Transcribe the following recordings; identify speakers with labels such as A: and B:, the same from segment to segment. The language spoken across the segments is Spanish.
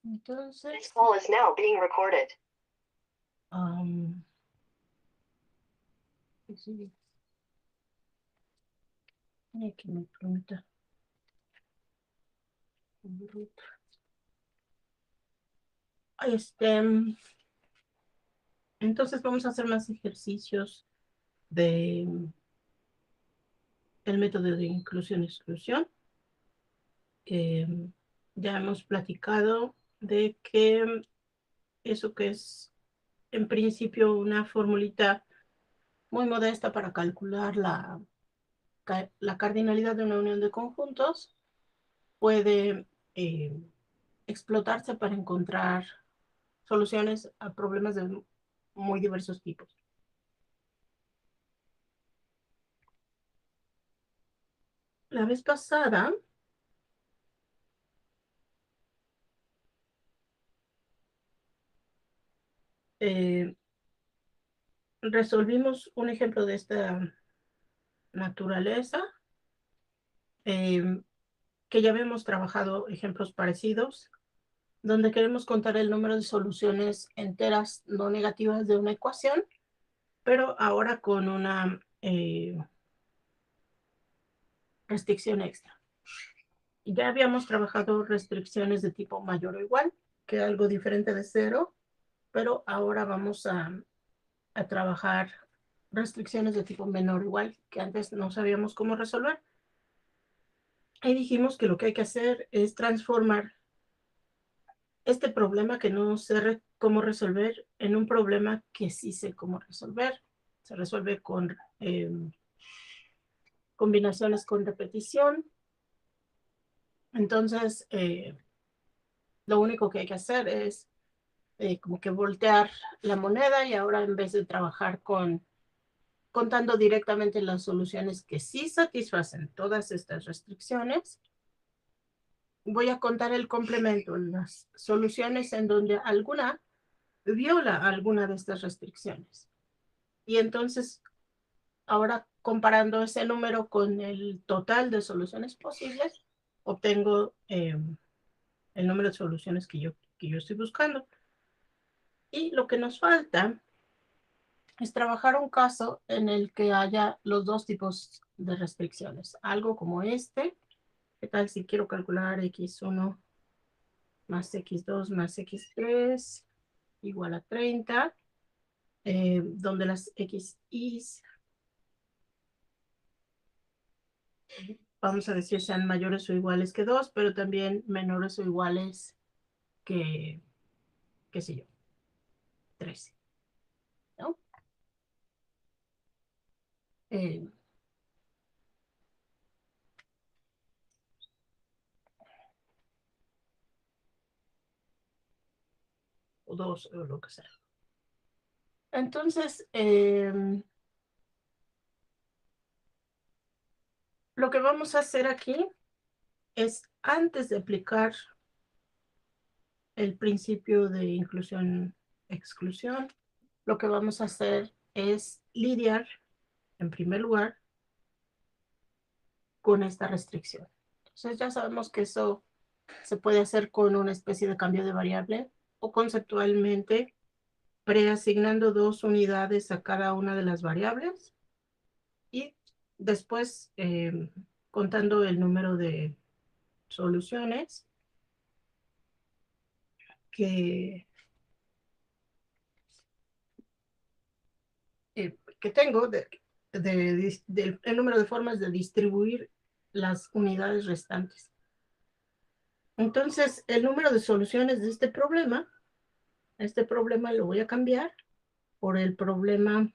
A: Entonces,
B: This call is now being recorded.
A: sí, aquí me pregunta. Este, entonces vamos a hacer más ejercicios de el método de inclusión-exclusión. Ya hemos platicado de que eso que es en principio una formulita muy modesta para calcular la cardinalidad de una unión de conjuntos puede eh, explotarse para encontrar soluciones a problemas de muy diversos tipos. La vez pasada eh, resolvimos un ejemplo de esta naturaleza, eh, que ya habíamos trabajado ejemplos parecidos, donde queremos contar el número de soluciones enteras no negativas de una ecuación, pero ahora con una restricción extra. Ya habíamos trabajado restricciones de tipo mayor o igual, que es algo diferente de cero, pero ahora vamos a trabajar restricciones de tipo menor o igual, que antes no sabíamos cómo resolver. Y dijimos que lo que hay que hacer es transformar este problema que no sé cómo resolver en un problema que sí sé cómo resolver. Se resuelve con combinaciones con repetición. Entonces, lo único que hay que hacer es como que voltear la moneda y ahora en vez de trabajar contando directamente las soluciones que sí satisfacen todas estas restricciones, voy a contar el complemento, las soluciones en donde alguna viola alguna de estas restricciones. Y entonces, ahora comparando ese número con el total de soluciones posibles, obtengo el número de soluciones que yo estoy buscando. Y lo que nos falta es trabajar un caso en el que haya los dos tipos de restricciones. Algo como este. ¿Qué tal si quiero calcular x1 más x2 más x3 igual a 30? Donde las x's, vamos a decir, sean mayores o iguales que 2, pero también menores o iguales que, qué sé yo, 13, ¿no? Eh, o 2 o lo que sea. Entonces, lo que vamos a hacer aquí es, antes de aplicar el principio de inclusión-exclusión, lo que vamos a hacer es lidiar, en primer lugar, con esta restricción. Entonces ya sabemos que eso se puede hacer con una especie de cambio de variable o conceptualmente preasignando dos unidades a cada una de las variables y después contando el número de soluciones que, que tengo el número de formas de distribuir las unidades restantes. Entonces, el número de soluciones de este problema lo voy a cambiar por el problema,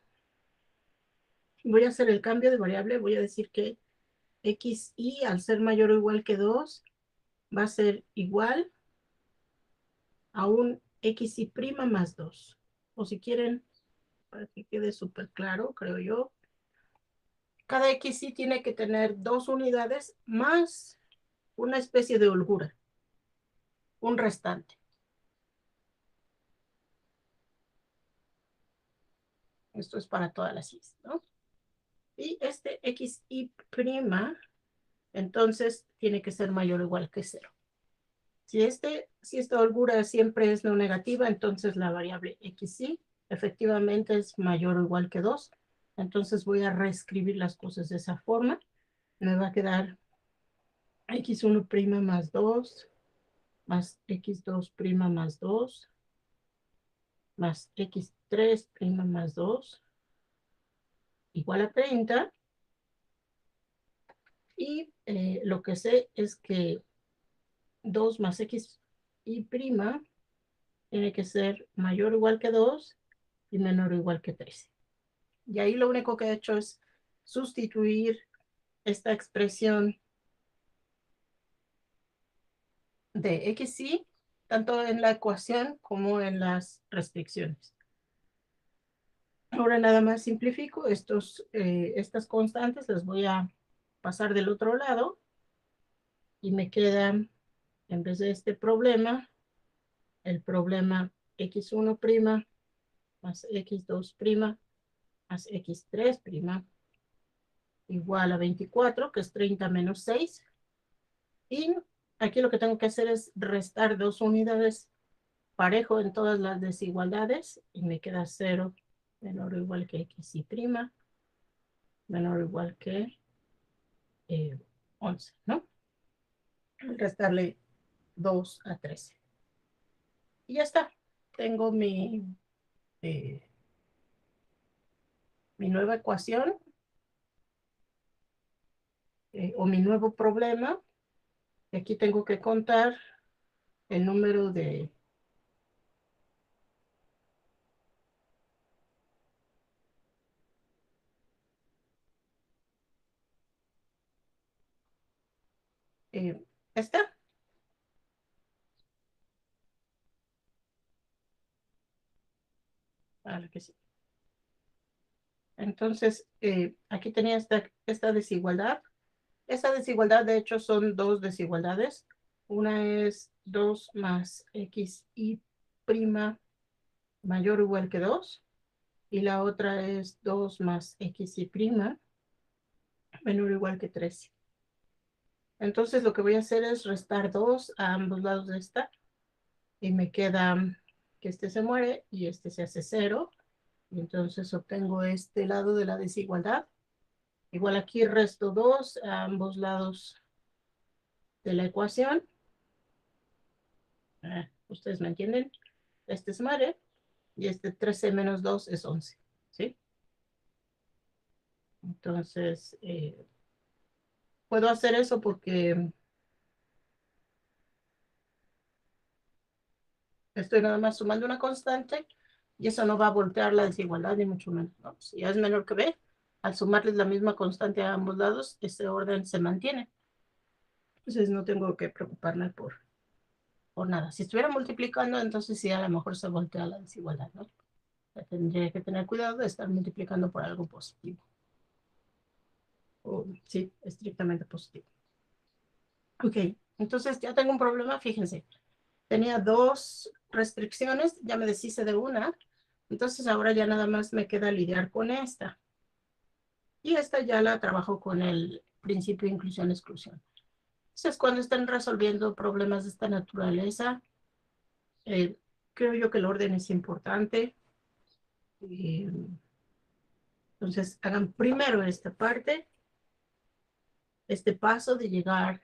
A: voy a hacer el cambio de variable, voy a decir que xy al ser mayor o igual que 2 va a ser igual a un xy' más 2. O si quieren, para que quede súper claro, creo yo, cada xy tiene que tener dos unidades más una especie de holgura, un restante. Esto es para todas las i's, ¿no? Y este xy', entonces, tiene que ser mayor o igual que 0. Si esta holgura siempre es no negativa, entonces la variable xy efectivamente es mayor o igual que 2. Entonces voy a reescribir las cosas de esa forma. Me va a quedar x1' más 2 más x2' más 2 más x3' más 2 igual a 30. Y lo que sé es que 2 más x y prima tiene que ser mayor o igual que 2 y menor o igual que 13. Y ahí lo único que he hecho es sustituir esta expresión de xy tanto en la ecuación como en las restricciones. Ahora nada más simplifico estas constantes, las voy a pasar del otro lado y me queda, en vez de este problema, el problema x1' más x2' más x3' igual a 24, que es 30 menos 6. Y aquí lo que tengo que hacer es restar 2 unidades parejo en todas las desigualdades y me queda 0 menor o igual que xy', menor o igual que 11, ¿no? Restarle 2 a 13. Y ya está. Tengo eh, mi nueva ecuación o mi nuevo problema. Y aquí tengo que contar el número de esta. Claro que sí. Entonces, aquí tenía esta desigualdad. Esta desigualdad, de hecho, son dos desigualdades. Una es 2 más xy' mayor o igual que 2. Y la otra es 2 más xy' menor o igual que 13. Entonces, lo que voy a hacer es restar 2 a ambos lados de esta. Y me queda que este se muere y este se hace 0. Y entonces obtengo este lado de la desigualdad. Igual aquí resto 2 a ambos lados de la ecuación. Ustedes me entienden. Este es madre y este 13 menos 2 es 11. ¿Sí? Entonces, puedo hacer eso porque estoy nada más sumando una constante y eso no va a voltear la desigualdad ni mucho menos, ¿no? Si A es menor que B, al sumarles la misma constante a ambos lados, este orden se mantiene. Entonces no tengo que preocuparme por nada. Si estuviera multiplicando, entonces sí, a lo mejor se voltea la desigualdad, ¿no? Tendría que tener cuidado de estar multiplicando por algo positivo. O, sí, estrictamente positivo. Ok, entonces ya tengo un problema, fíjense. Tenía dos restricciones, ya me deshice de una. Entonces ahora ya nada más me queda lidiar con esta. Y esta ya la trabajo con el principio de inclusión-exclusión. Entonces cuando estén resolviendo problemas de esta naturaleza, creo yo que el orden es importante. Eh, entonces hagan primero esta parte, este paso de llegar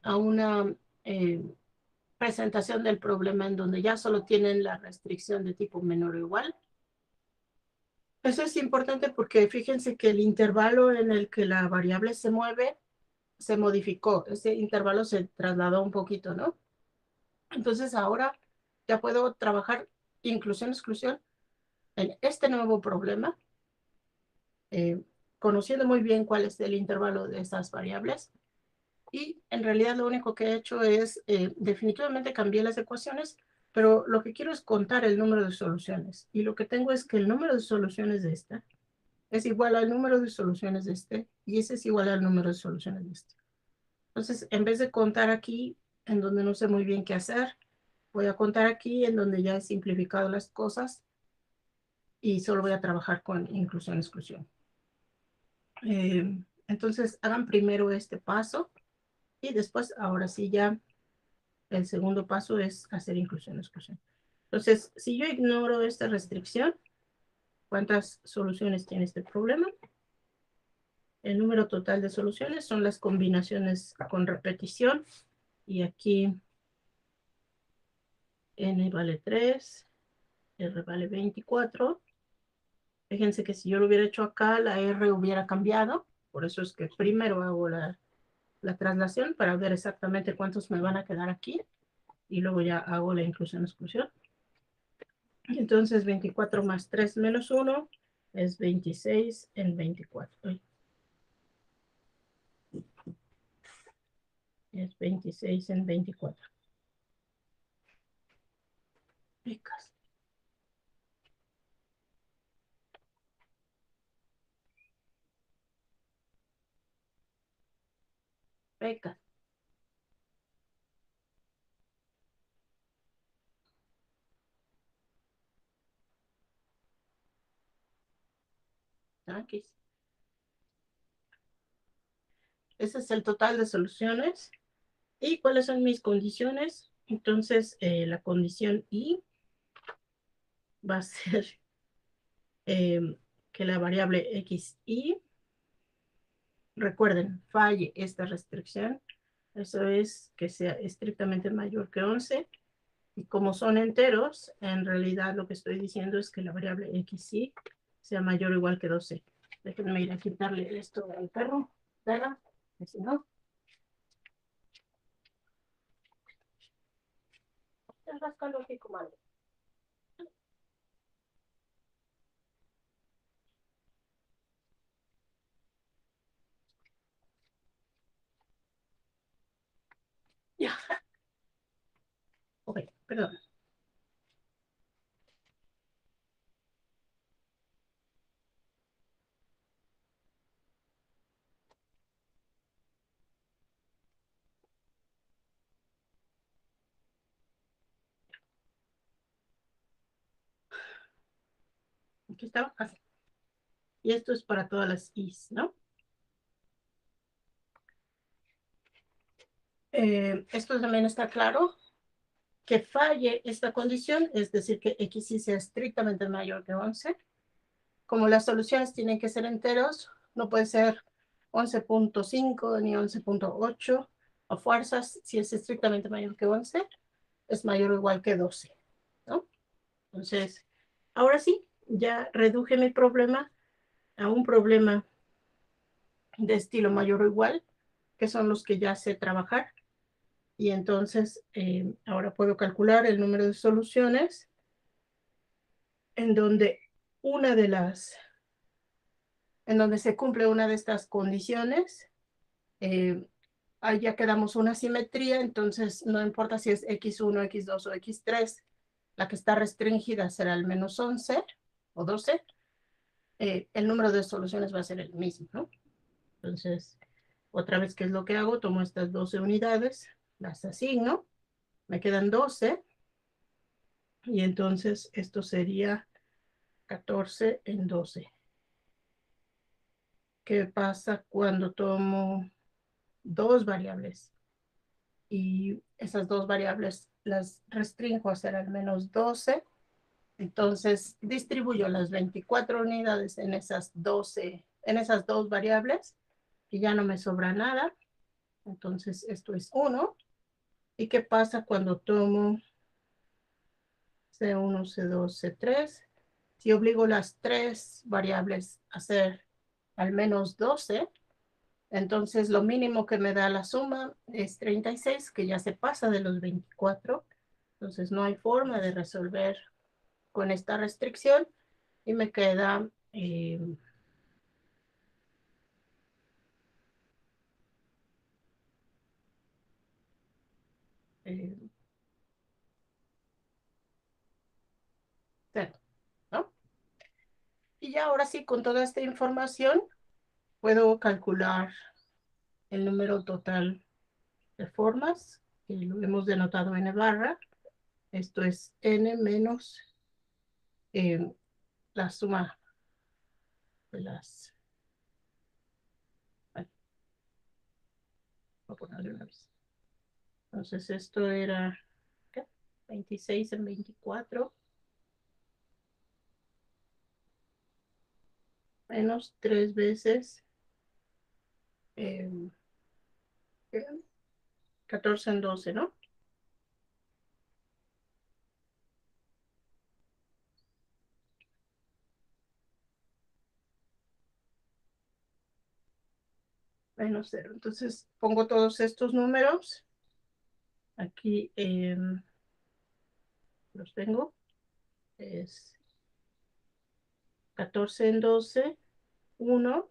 A: a una presentación del problema en donde ya solo tienen la restricción de tipo menor o igual. Eso es importante porque fíjense que el intervalo en el que la variable se mueve se modificó. Ese intervalo se trasladó un poquito, ¿no? Entonces ahora ya puedo trabajar inclusión-exclusión en este nuevo problema, eh, conociendo muy bien cuál es el intervalo de esas variables. Y en realidad lo único que he hecho es, definitivamente cambié las ecuaciones, pero lo que quiero es contar el número de soluciones. Y lo que tengo es que el número de soluciones de esta es igual al número de soluciones de este, y ese es igual al número de soluciones de este. Entonces, en vez de contar aquí, en donde no sé muy bien qué hacer, voy a contar aquí, en donde ya he simplificado las cosas, y solo voy a trabajar con inclusión-exclusión. Entonces, hagan primero este paso, y después, ahora sí ya El segundo paso es hacer inclusión-exclusión. Entonces, si yo ignoro esta restricción, ¿cuántas soluciones tiene este problema? El número total de soluciones son las combinaciones con repetición. Y aquí n vale 3, r vale 24. Fíjense que si yo lo hubiera hecho acá, la r hubiera cambiado. Por eso es que primero hago la traslación para ver exactamente cuántos me van a quedar aquí. Y luego ya hago la inclusión-exclusión. Entonces 24 más 3 menos 1 es 26 en 24. Es 26 en 24. Becas. Becas. Aquí. Ese es el total de soluciones. ¿Y cuáles son mis condiciones? Entonces, la condición I va a ser que la variable xi, recuerden, falle esta restricción. Eso es que sea estrictamente mayor que 11. Y como son enteros, en realidad lo que estoy diciendo es que la variable xi sea mayor o igual que 12. Déjenme ir a quitarle esto al perro. Perra, que si no, te rasca lo que comando. Ya. Ok, perdón. Aquí está. Así. Y esto es para todas las i's, ¿no? Esto también está claro. Que falle esta condición, es decir, que xy sea estrictamente mayor que 11. Como las soluciones tienen que ser enteros, no puede ser 11.5 ni 11.8 a fuerzas. Si es estrictamente mayor que 11, es mayor o igual que 12, ¿no? Entonces, ahora sí, ya reduje mi problema a un problema de estilo mayor o igual, que son los que ya sé trabajar. Y entonces, ahora puedo calcular el número de soluciones en donde en donde se cumple una de estas condiciones, ahí ya quedamos una simetría, entonces no importa si es x1, x2 o x3, la que está restringida será el menos 11 o 12, el número de soluciones va a ser el mismo, ¿no? Entonces, otra vez, ¿qué es lo que hago? Tomo estas 12 unidades, las asigno, me quedan 12, y entonces esto sería 14 en 12. ¿Qué pasa cuando tomo dos variables? Y esas dos variables las restringo a ser al menos 12. Entonces distribuyo las 24 unidades en esas 12, en esas dos variables, y ya no me sobra nada. Entonces esto es 1. ¿Y qué pasa cuando tomo C1, C2, C3? Si obligo las tres variables a ser al menos 12, entonces lo mínimo que me da la suma es 36, que ya se pasa de los 24. Entonces no hay forma de resolver con esta restricción y me queda eh, 0, ¿no? Y ya ahora sí, con toda esta información, puedo calcular el número total de formas, que lo hemos denotado n barra. Esto es n menos eh, la suma de las... Bueno, voy a ponerle una vez. Entonces esto era, ¿qué? 26 en 24 menos 3 veces eh, ¿qué? 14 en 12, ¿no? Menos 0. Entonces pongo todos estos números. Aquí los tengo. Es 14 en 12, 1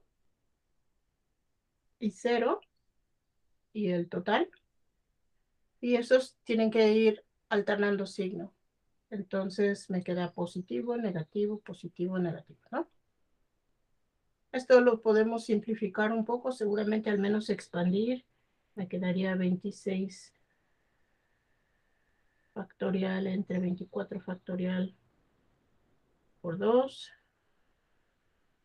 A: y 0 y el total. Y esos tienen que ir alternando signo. Entonces me queda positivo, negativo, negativo, ¿no? Esto lo podemos simplificar un poco, seguramente al menos expandir. Me quedaría 26 factorial entre 24 factorial por 2,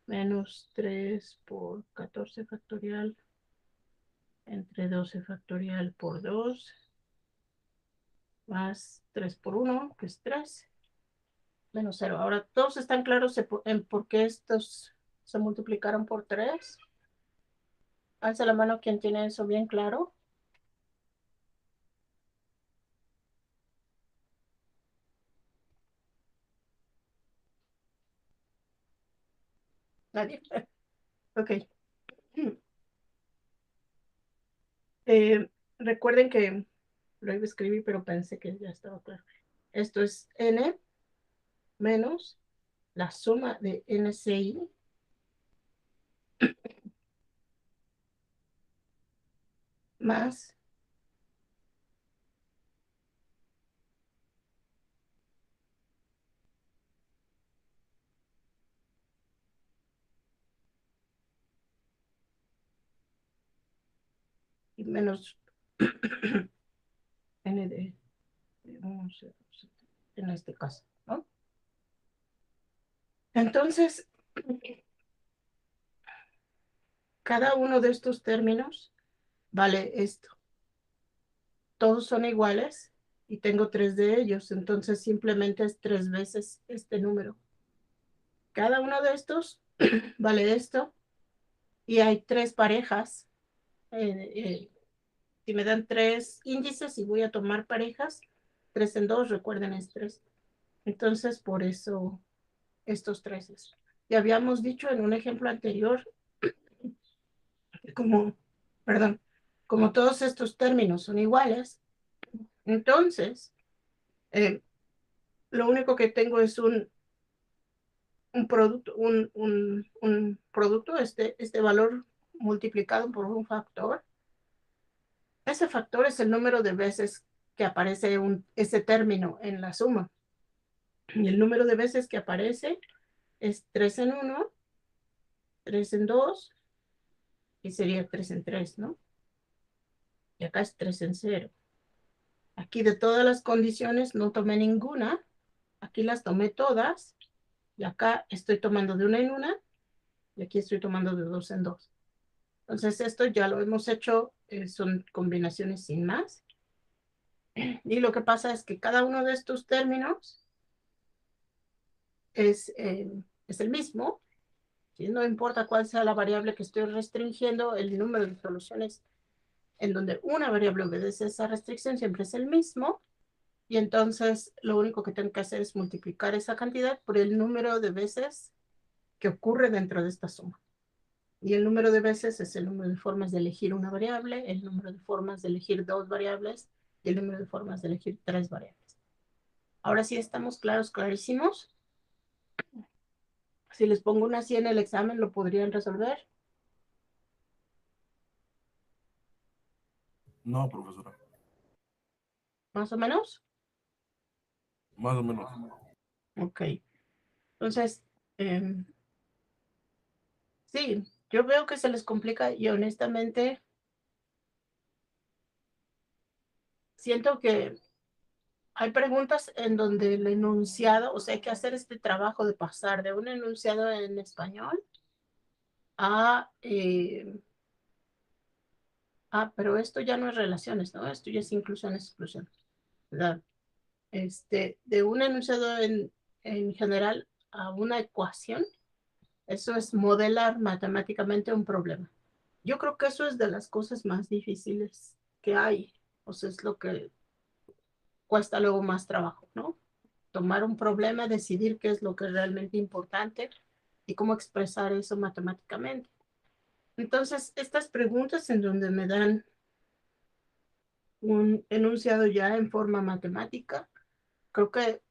A: menos 3 por 14 factorial entre 12 factorial por 2, más 3 por 1, que es 3, menos 0. Ahora, ¿todos están claros en por qué estos se multiplicaron por 3? Alza la mano quien tiene eso bien claro. Nadie. Ok. Eh, recuerden que lo iba a escribir, pero pensé que ya estaba claro. Esto es n menos la suma de NCI más y menos n de 11 en este caso, ¿no? Entonces, cada uno de estos términos vale esto. Todos son iguales y tengo 3 de ellos, entonces simplemente es 3 veces este número. Cada uno de estos vale esto y hay 3 parejas. Si me dan 3 índices y voy a tomar parejas, 3 en 2, recuerden, es 3. Entonces, por eso estos 3. Ya habíamos dicho en un ejemplo anterior, como, perdón, como todos estos términos son iguales, entonces, eh, lo único que tengo es un producto, un producto, este valor multiplicado por un factor. Ese factor es el número de veces que aparece ese término en la suma. Y el número de veces que aparece es 3 en 1, 3 en 2, y sería 3 en 3, ¿no? Y acá es 3 en 0. Aquí de todas las condiciones no tomé ninguna, aquí las tomé todas, y acá estoy tomando de una en una, y aquí estoy tomando de 2 en 2. Entonces esto ya lo hemos hecho, son combinaciones sin más. Y lo que pasa es que cada uno de estos términos es el mismo, ¿sí? No importa cuál sea la variable que estoy restringiendo, el número de soluciones en donde una variable obedece a esa restricción siempre es el mismo, y entonces lo único que tengo que hacer es multiplicar esa cantidad por el número de veces que ocurre dentro de esta suma. Y el número de veces es el número de formas de elegir una variable, el número de formas de elegir 2 variables y el número de formas de elegir 3 variables. Ahora sí estamos claros, clarísimos. Si les pongo una así en el examen, ¿lo podrían resolver?
C: No, profesora.
A: ¿Más o menos?
C: Más o menos.
A: Ok. Entonces, sí, yo veo que se les complica y honestamente siento que hay preguntas en donde el enunciado, o sea, hay que hacer este trabajo de pasar de un enunciado en español a pero esto ya no es relaciones, ¿no? Esto ya es inclusión, exclusión, ¿verdad? De un enunciado en general a una ecuación, eso es modelar matemáticamente un problema. Yo creo que eso es de las cosas más difíciles que hay. O sea, es lo que cuesta luego más trabajo, ¿no? Tomar un problema, decidir qué es lo que es realmente importante y cómo expresar eso matemáticamente. Entonces, estas preguntas en donde me dan un enunciado ya en forma matemática, creo que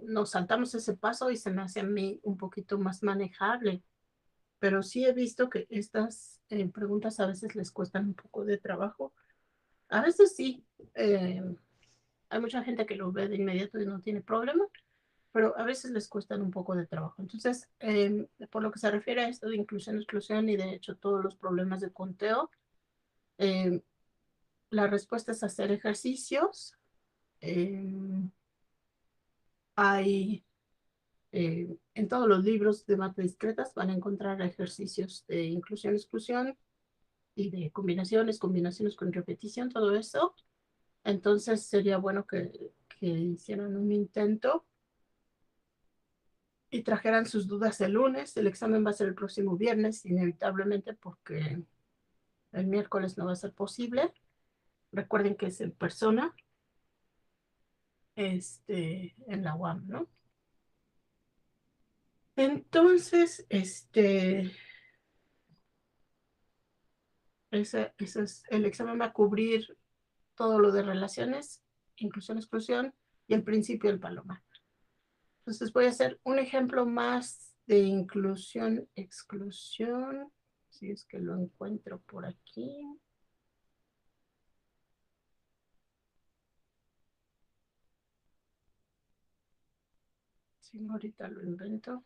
A: nos saltamos ese paso y se me hace a mí un poquito más manejable. Pero sí he visto que estas preguntas a veces les cuestan un poco de trabajo. A veces sí, hay mucha gente que lo ve de inmediato y no tiene problema, pero a veces les cuestan un poco de trabajo. Entonces, por lo que se refiere a esto de inclusión, exclusión y de hecho todos los problemas de conteo, eh, la respuesta es hacer ejercicios. Eh, hay en todos los libros de mates discretas van a encontrar ejercicios de inclusión, exclusión y de combinaciones, combinaciones con repetición, todo eso. Entonces sería bueno que hicieran un intento y trajeran sus dudas el lunes. El examen va a ser el próximo viernes, inevitablemente, porque el miércoles no va a ser posible. Recuerden que es en persona, en la UAM, ¿no? Entonces, ese es, el examen va a cubrir todo lo de relaciones, inclusión, exclusión y el principio del palomar. Entonces voy a hacer un ejemplo más de inclusión, exclusión, si es que lo encuentro por aquí. Sí, ahorita lo invento.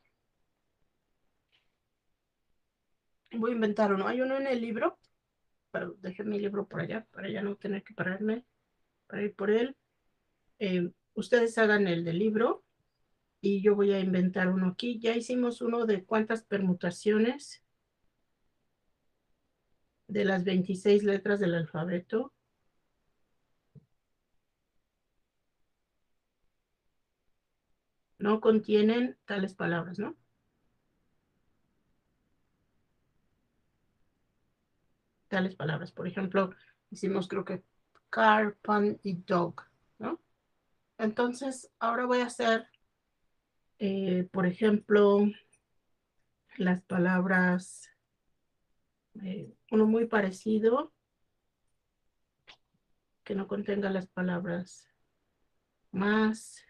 A: Voy a inventar uno. Hay uno en el libro, pero dejé mi libro por allá para ya no tener que pararme para ir por él. Ustedes hagan el del libro y yo voy a inventar uno aquí. Ya hicimos uno de cuántas permutaciones de las 26 letras del alfabeto no contienen tales palabras, ¿no? Tales palabras. Por ejemplo, hicimos creo que car, pan y dog, ¿no? Entonces, ahora voy a hacer, por ejemplo, las palabras, uno muy parecido, que no contenga las palabras más,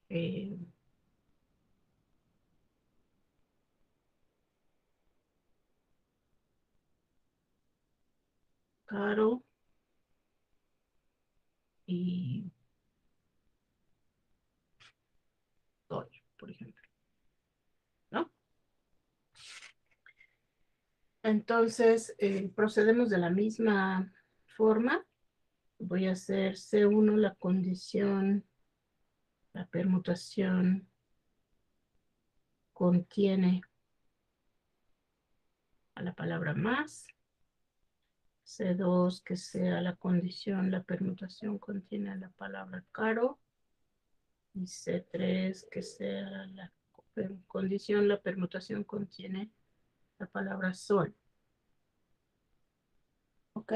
A: eh, caro y doy, por ejemplo, ¿no? Entonces, procedemos de la misma forma. Voy a hacer C1 la condición, la permutación contiene a la palabra más. C2 que sea la condición, la permutación contiene a la palabra caro. Y C3 que sea la condición, la permutación contiene la palabra sol. ¿Ok?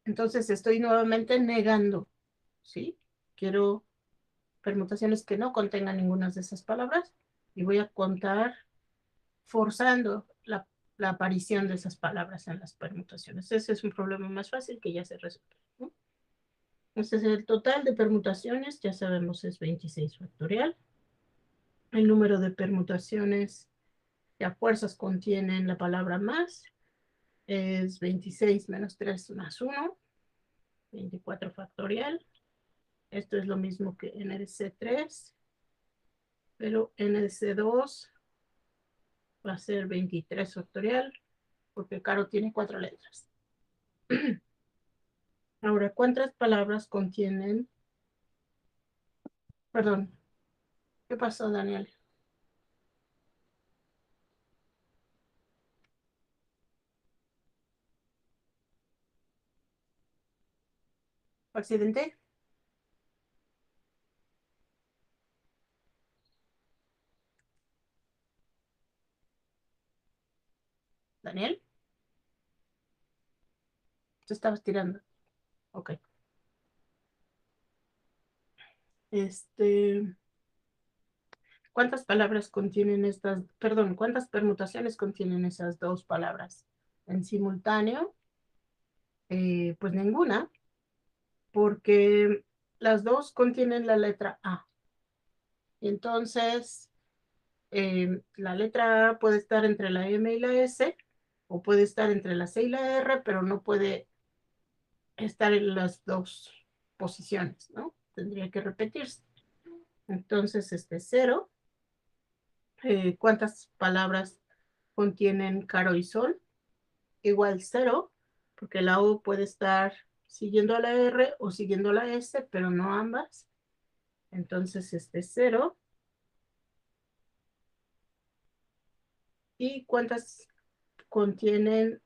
A: Entonces estoy nuevamente negando, ¿sí? Quiero permutaciones que no contengan ninguna de esas palabras y voy a contar forzando la aparición de esas palabras en las permutaciones. Ese es un problema más fácil que ya se resuelve, ¿no? Entonces el total de permutaciones, ya sabemos, es 26 factorial. El número de permutaciones que a fuerzas contienen la palabra más es 26 menos 3 más 1, 24 factorial. Esto es lo mismo que n de C3, pero n de C2 va a ser 23 factorial, porque caro tiene 4 letras. Ahora, ¿cuántas palabras contienen? Perdón, ¿qué pasó, Daniel? ¿Accidente? ¿Daniel? Te estabas tirando. Ok. Este, ¿cuántas palabras contienen estas, perdón, cuántas permutaciones contienen esas dos palabras? En simultáneo, pues ninguna, porque las dos contienen la letra A. Entonces, la letra A puede estar entre la M y la S, o puede estar entre la C y la R, pero no puede estar en las dos posiciones, ¿no? Tendría que repetirse. Entonces, cero. ¿Cuántas palabras contienen Caro y Sol? Igual cero, porque la O puede estar siguiendo a la R o siguiendo a la S, pero no ambas. Entonces, cero. ¿Y cuántas contienen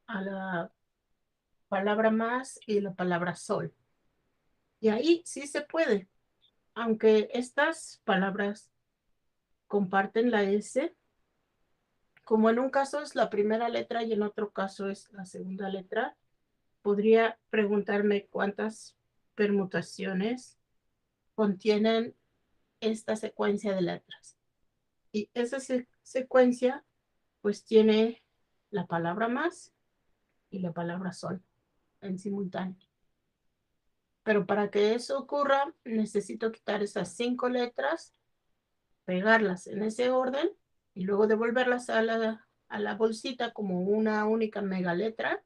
A: a la palabra más y la palabra sol? Y ahí sí se puede, aunque estas palabras comparten la S, como en un caso es la primera letra y en otro caso es la segunda letra, podría preguntarme cuántas permutaciones contienen esta secuencia de letras. Y esa secuencia pues tiene la palabra más y la palabra sol en simultáneo. Pero para que eso ocurra, necesito quitar esas 5 letras, pegarlas en ese orden y luego devolverlas a la bolsita como una única mega letra.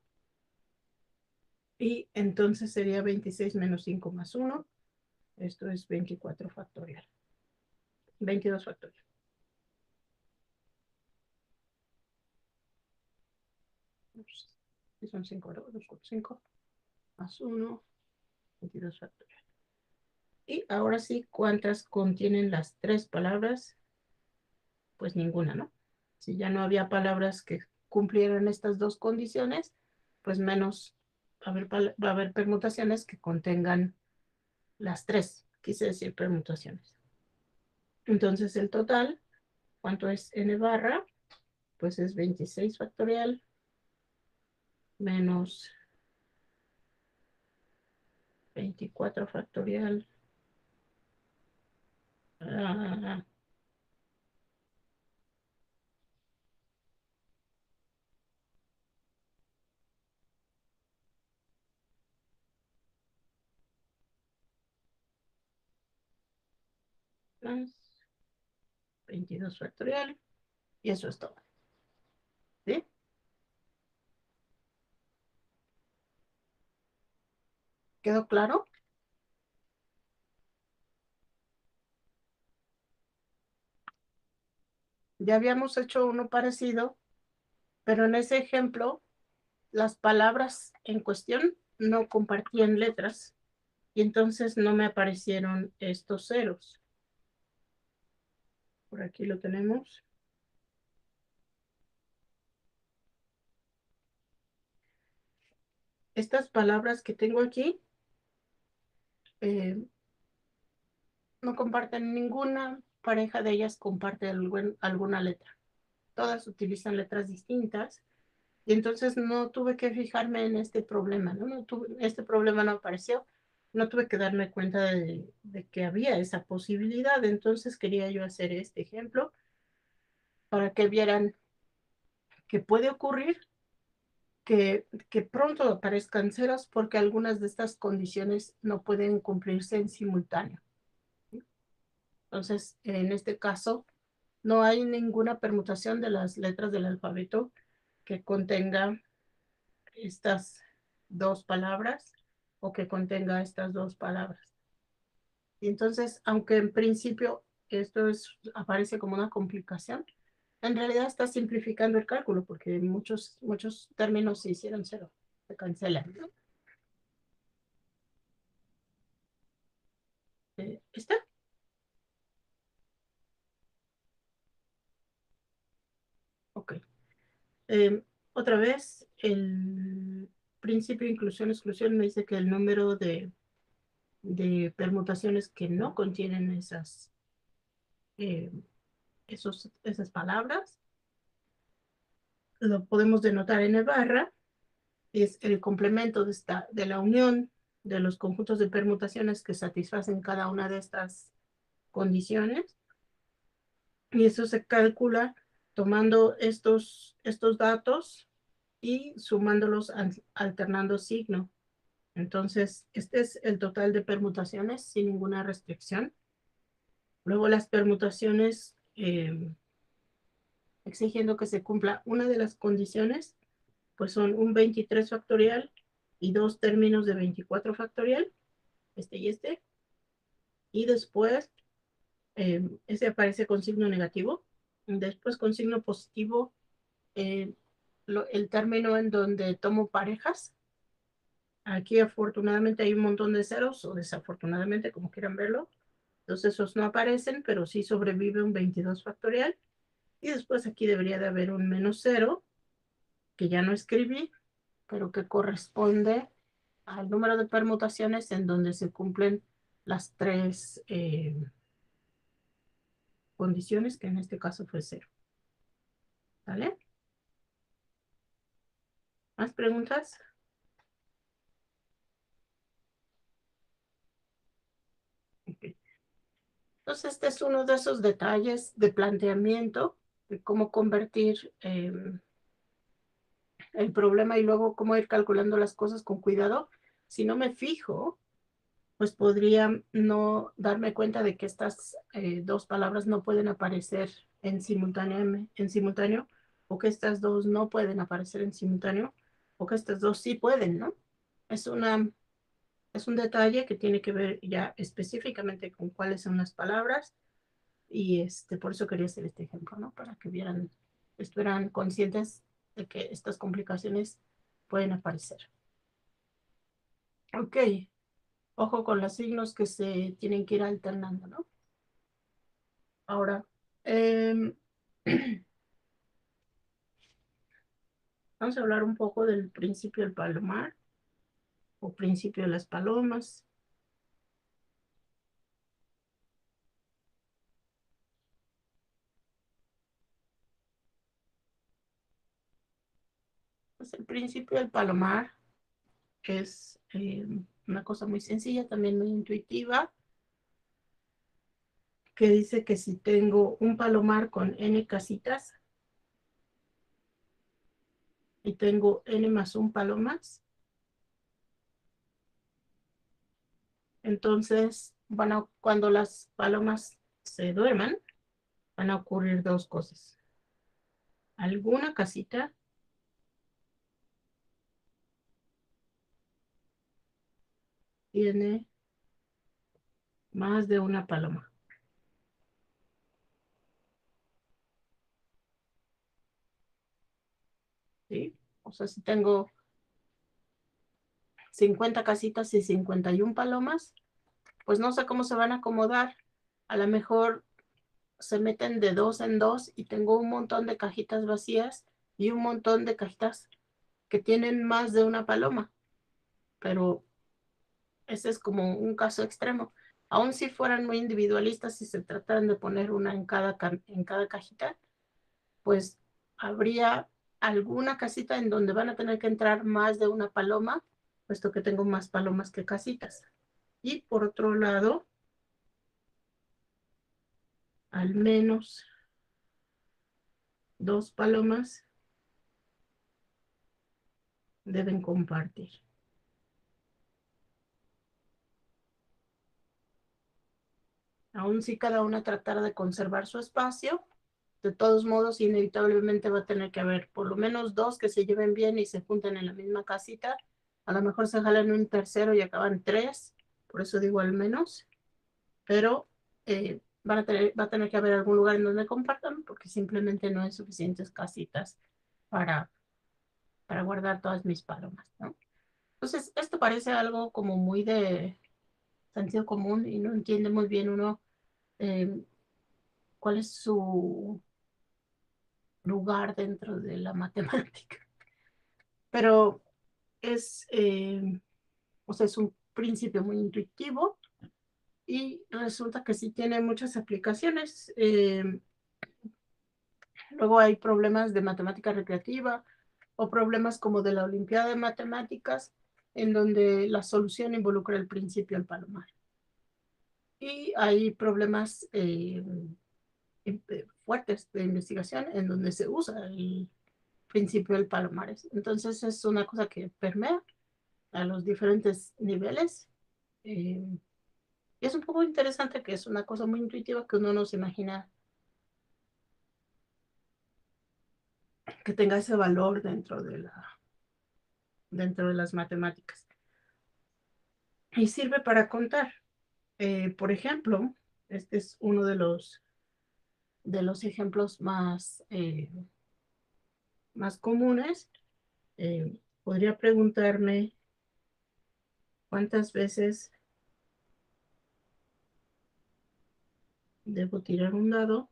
A: Y entonces sería 26 menos 5 más 1. Esto es 24 factorial. 22 factorial. Ups. Y son 5, 2 por 5 más 1, 22 factorial. Y ahora sí, ¿cuántas contienen las tres palabras? Pues ninguna, ¿no? Si ya no había palabras que cumplieran estas dos condiciones, pues menos va a haber permutaciones que contengan las tres, quise decir permutaciones. Entonces el total, ¿cuánto es n barra? Pues es 26 factorial menos 24 factorial. Ah, más 22 factorial. Y eso es todo. ¿Sí? ¿Quedó claro? Ya habíamos hecho uno parecido, pero en ese ejemplo las palabras en cuestión no compartían letras y entonces no me aparecieron estos ceros. Por aquí lo tenemos. Estas palabras que tengo aquí eh, no comparten ninguna pareja de ellas comparte alguna letra. Todas utilizan letras distintas y entonces no tuve que fijarme en este problema, ¿no? Este problema no apareció, no tuve que darme cuenta de que había esa posibilidad, entonces quería yo hacer este ejemplo para que vieran que puede ocurrir que pronto aparezcan ceros porque algunas de estas condiciones no pueden cumplirse en simultáneo. Entonces, en este caso, no hay ninguna permutación de las letras del alfabeto que contenga estas dos palabras o que contenga estas dos palabras. Y entonces, aunque en principio aparece como una complicación, en realidad está simplificando el cálculo porque muchos términos se hicieron cero, se cancelan, ¿no? ¿Está? Ok. Otra vez, el principio de inclusión-exclusión me dice que el número de permutaciones que no contienen esas, esas palabras lo podemos denotar en barra. Es el complemento de la unión de los conjuntos de permutaciones que satisfacen cada una de estas condiciones. Y eso se calcula tomando estos datos y sumándolos alternando signo. Entonces, este es el total de permutaciones sin ninguna restricción. Luego las permutaciones exigiendo que se cumpla una de las condiciones, pues son un 23 factorial y dos términos de 24 factorial, este y este. Y después, ese aparece con signo negativo. Después con signo positivo, el término en donde tomo parejas. Aquí afortunadamente hay un montón de ceros, o desafortunadamente, como quieran verlo. Entonces esos no aparecen, pero sí sobrevive un 22 factorial. Y después aquí debería de haber un menos cero, que ya no escribí, pero que corresponde al número de permutaciones en donde se cumplen las tres condiciones, que en este caso fue cero. ¿Vale? ¿Más preguntas? Okay. Entonces, este es uno de esos detalles de planteamiento de cómo convertir el problema y luego cómo ir calculando las cosas con cuidado. Si no me fijo, pues podría no darme cuenta de que estas dos palabras no pueden aparecer en simultáneo, o que estas dos no pueden aparecer en simultáneo, o que estas dos sí pueden, ¿no? Es un detalle que tiene que ver ya específicamente con cuáles son las palabras, y por eso quería hacer este ejemplo, ¿no? Para que estuvieran conscientes de que estas complicaciones pueden aparecer. Ok, ojo con los signos que se tienen que ir alternando, ¿no? Ahora, vamos a hablar un poco del principio del palomar o principio de las palomas. Pues el principio del palomar es una cosa muy sencilla, también muy intuitiva, que dice que si tengo un palomar con n casitas y tengo n más un palomas, entonces cuando las palomas se duerman, van a ocurrir dos cosas. Alguna casita tiene más de una paloma. ¿Sí? O sea, si tengo 50 casitas y 51 palomas, pues no sé cómo se van a acomodar. A lo mejor se meten de dos en dos y tengo un montón de cajitas vacías y un montón de cajitas que tienen más de una paloma. Pero ese es como un caso extremo. Aun si fueran muy individualistas y se trataran de poner una en cada cajita, pues habría alguna casita en donde van a tener que entrar más de una paloma, puesto que tengo más palomas que casitas. Y por otro lado, al menos dos palomas deben compartir. Aun si cada una tratara de conservar su espacio, de todos modos, inevitablemente va a tener que haber por lo menos dos que se lleven bien y se junten en la misma casita. A lo mejor se jalan un tercero y acaban tres, por eso digo al menos, pero va a tener que haber algún lugar en donde compartan, porque simplemente no hay suficientes casitas para, para guardar todas mis palomas, ¿no? Entonces, esto parece algo como muy de sentido común y no entiende muy bien uno eh, cuál es su lugar dentro de la matemática. Pero es, o sea, es un principio muy intuitivo y resulta que sí tiene muchas aplicaciones. Luego hay problemas de matemática recreativa o problemas como de la Olimpiada de Matemáticas, en donde la solución involucra el principio del palomar. Y hay problemas fuertes de investigación en donde se usa el principio del palomares. Entonces es una cosa que permea a los diferentes niveles. Y es un poco interesante que es una cosa muy intuitiva que uno no se imagina que tenga ese valor dentro de las matemáticas. Y sirve para contar. Por ejemplo, este es uno de los ejemplos más comunes. Podría preguntarme cuántas veces debo tirar un dado.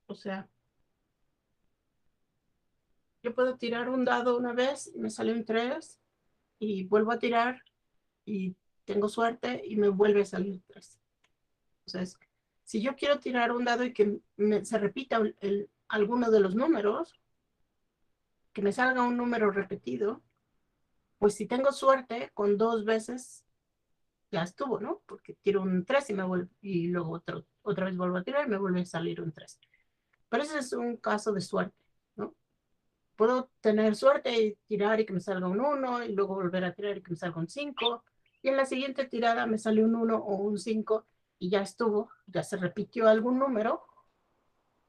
A: O sea, yo puedo tirar un dado una vez y me sale un 3 y vuelvo a tirar y tengo suerte y me vuelve a salir 3. O sea, si yo quiero tirar un dado y que se repita alguno de los números, que me salga un número repetido, pues si tengo suerte, con 2 veces ya estuvo, ¿no? Porque tiro un 3 y luego otra vez vuelvo a tirar y me vuelve a salir un 3. Pero ese es un caso de suerte, ¿no? Puedo tener suerte y tirar y que me salga un 1 y luego volver a tirar y que me salga un 5. Y en la siguiente tirada me sale un 1 o un 5 y ya estuvo, ya se repitió algún número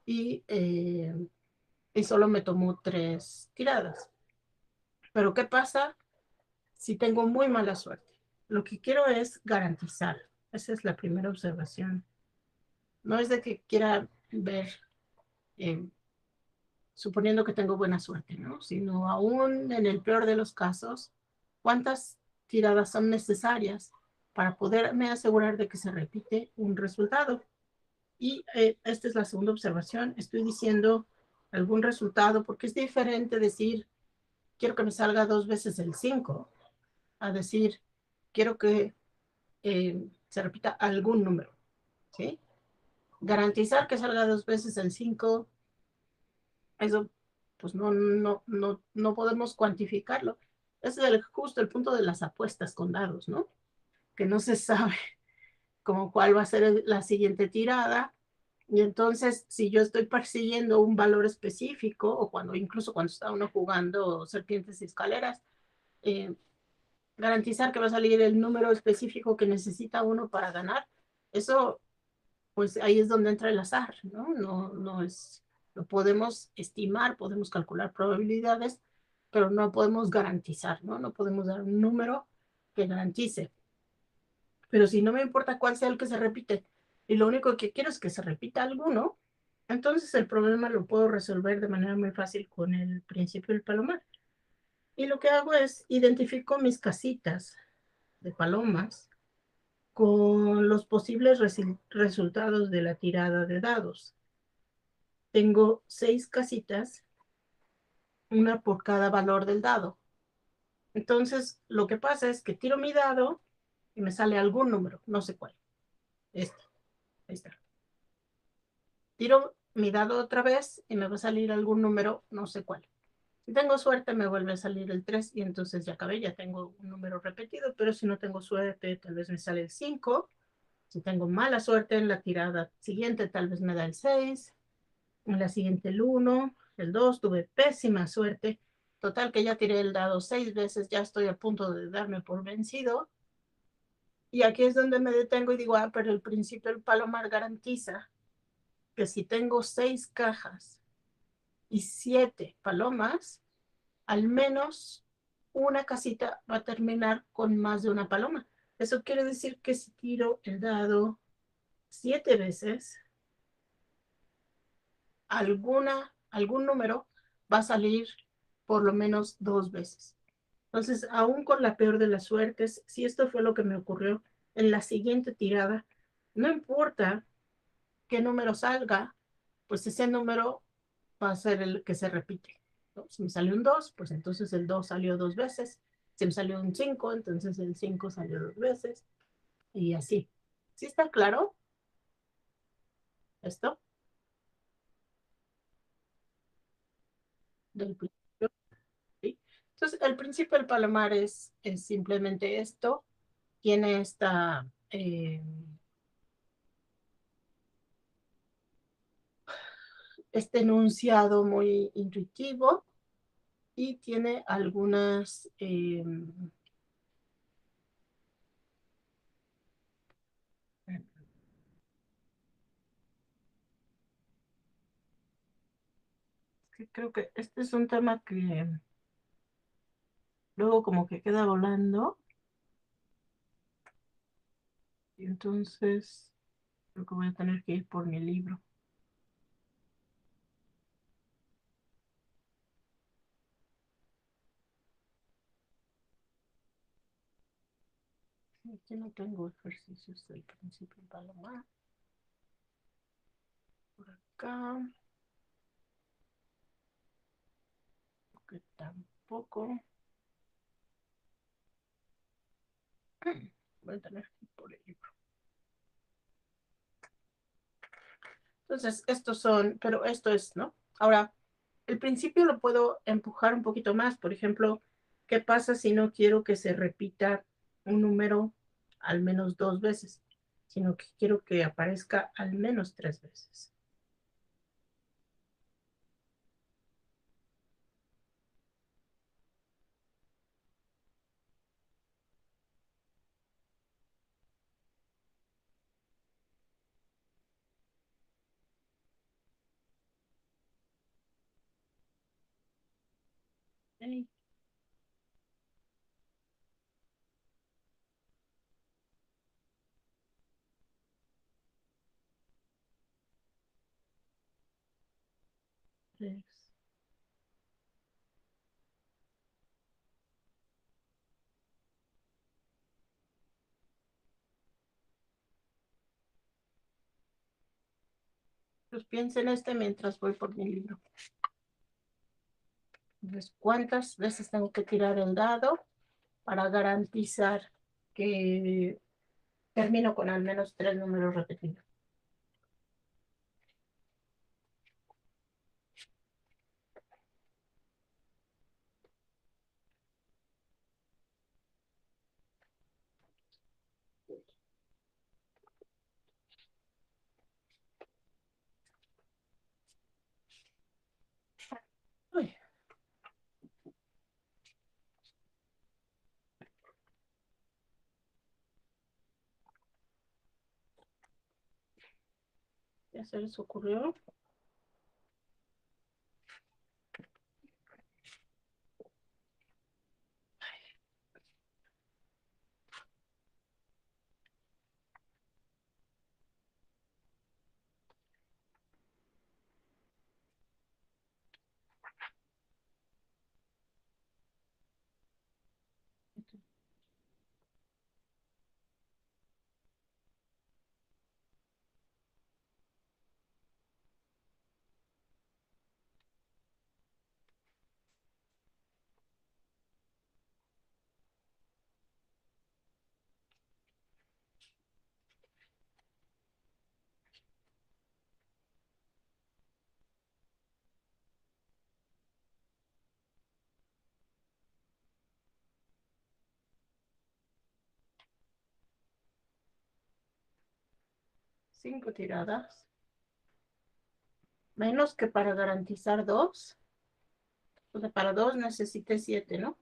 A: y, eh, y solo me tomó 3 tiradas. Pero ¿qué pasa si tengo muy mala suerte? Lo que quiero es garantizar. Esa es la primera observación. No es de que quiera ver, eh, suponiendo que tengo buena suerte, ¿no? Sino aún en el peor de los casos, ¿cuántas tiradas son necesarias para poderme asegurar de que se repite un resultado? Y esta es la segunda observación. Estoy diciendo algún resultado porque es diferente decir, quiero que me salga 2 veces el 5, a decir, quiero que se repita algún número, ¿sí? Garantizar que salga 2 veces el 5, eso pues no podemos cuantificarlo. Ese es justo el punto de las apuestas con dados, ¿no? Que no se sabe como cuál va a ser la siguiente tirada. Y entonces, si yo estoy persiguiendo un valor específico, o incluso cuando está uno jugando serpientes y escaleras, eh, garantizar que va a salir el número específico que necesita uno para ganar, eso, pues ahí es donde entra el azar, ¿no? No es, lo podemos estimar, podemos calcular probabilidades, pero no podemos garantizar, ¿no? No podemos dar un número que garantice. Pero si no me importa cuál sea el que se repite, y lo único que quiero es que se repita alguno, entonces el problema lo puedo resolver de manera muy fácil con el principio del palomar. Y lo que hago es identifico mis casitas de palomas con los posibles resultados de la tirada de dados. Tengo 6 casitas, una por cada valor del dado. Entonces, lo que pasa es que tiro mi dado y me sale algún número, no sé cuál. Este, ahí está. Tiro mi dado otra vez y me va a salir algún número, no sé cuál. Si tengo suerte, me vuelve a salir el 3 y entonces ya acabé, ya tengo un número repetido, pero si no tengo suerte, tal vez me sale el 5. Si tengo mala suerte en la tirada siguiente, tal vez me da el 6. En la siguiente el 1, el 2, tuve pésima suerte. Total que ya tiré el dado 6 veces, ya estoy a punto de darme por vencido. Y aquí es donde me detengo y digo, pero el principio del palomar garantiza que si tengo 6 cajas y 7 palomas, al menos una casita va a terminar con más de una paloma. Eso quiere decir que si tiro el dado 7 veces, algún número va a salir por lo menos 2 veces. Entonces, aún con la peor de las suertes, si esto fue lo que me ocurrió en la siguiente tirada, no importa qué número salga, pues ese número va a ser el que se repite, ¿no? Si me salió un 2, pues entonces el 2 salió 2 veces. Si me salió un 5, entonces el 5 salió 2 veces. Y así. ¿Sí está claro esto? Del principio, ¿sí? Entonces, el principio del palomar es simplemente esto. Tiene este enunciado muy intuitivo y tiene algunas que creo que este es un tema que luego como que queda volando y entonces creo que voy a tener que ir por mi libro. Aquí no tengo ejercicios del principio del palomar. Por acá, que tampoco. Voy a tener que ir por el libro. Entonces, estos son, pero esto es, ¿no? Ahora, el principio lo puedo empujar un poquito más. Por ejemplo, ¿qué pasa si no quiero que se repita un número al menos 2 veces, sino que quiero que aparezca al menos 3 veces? Ok, tres. Pues piensen este mientras voy por mi libro. Entonces, ¿cuántas veces tengo que tirar el dado para garantizar que termino con al menos 3 números repetidos? Uy, ya se les ocurrió. Cinco tiradas. Menos que para garantizar 2. O sea, para 2 necesité 7, ¿no?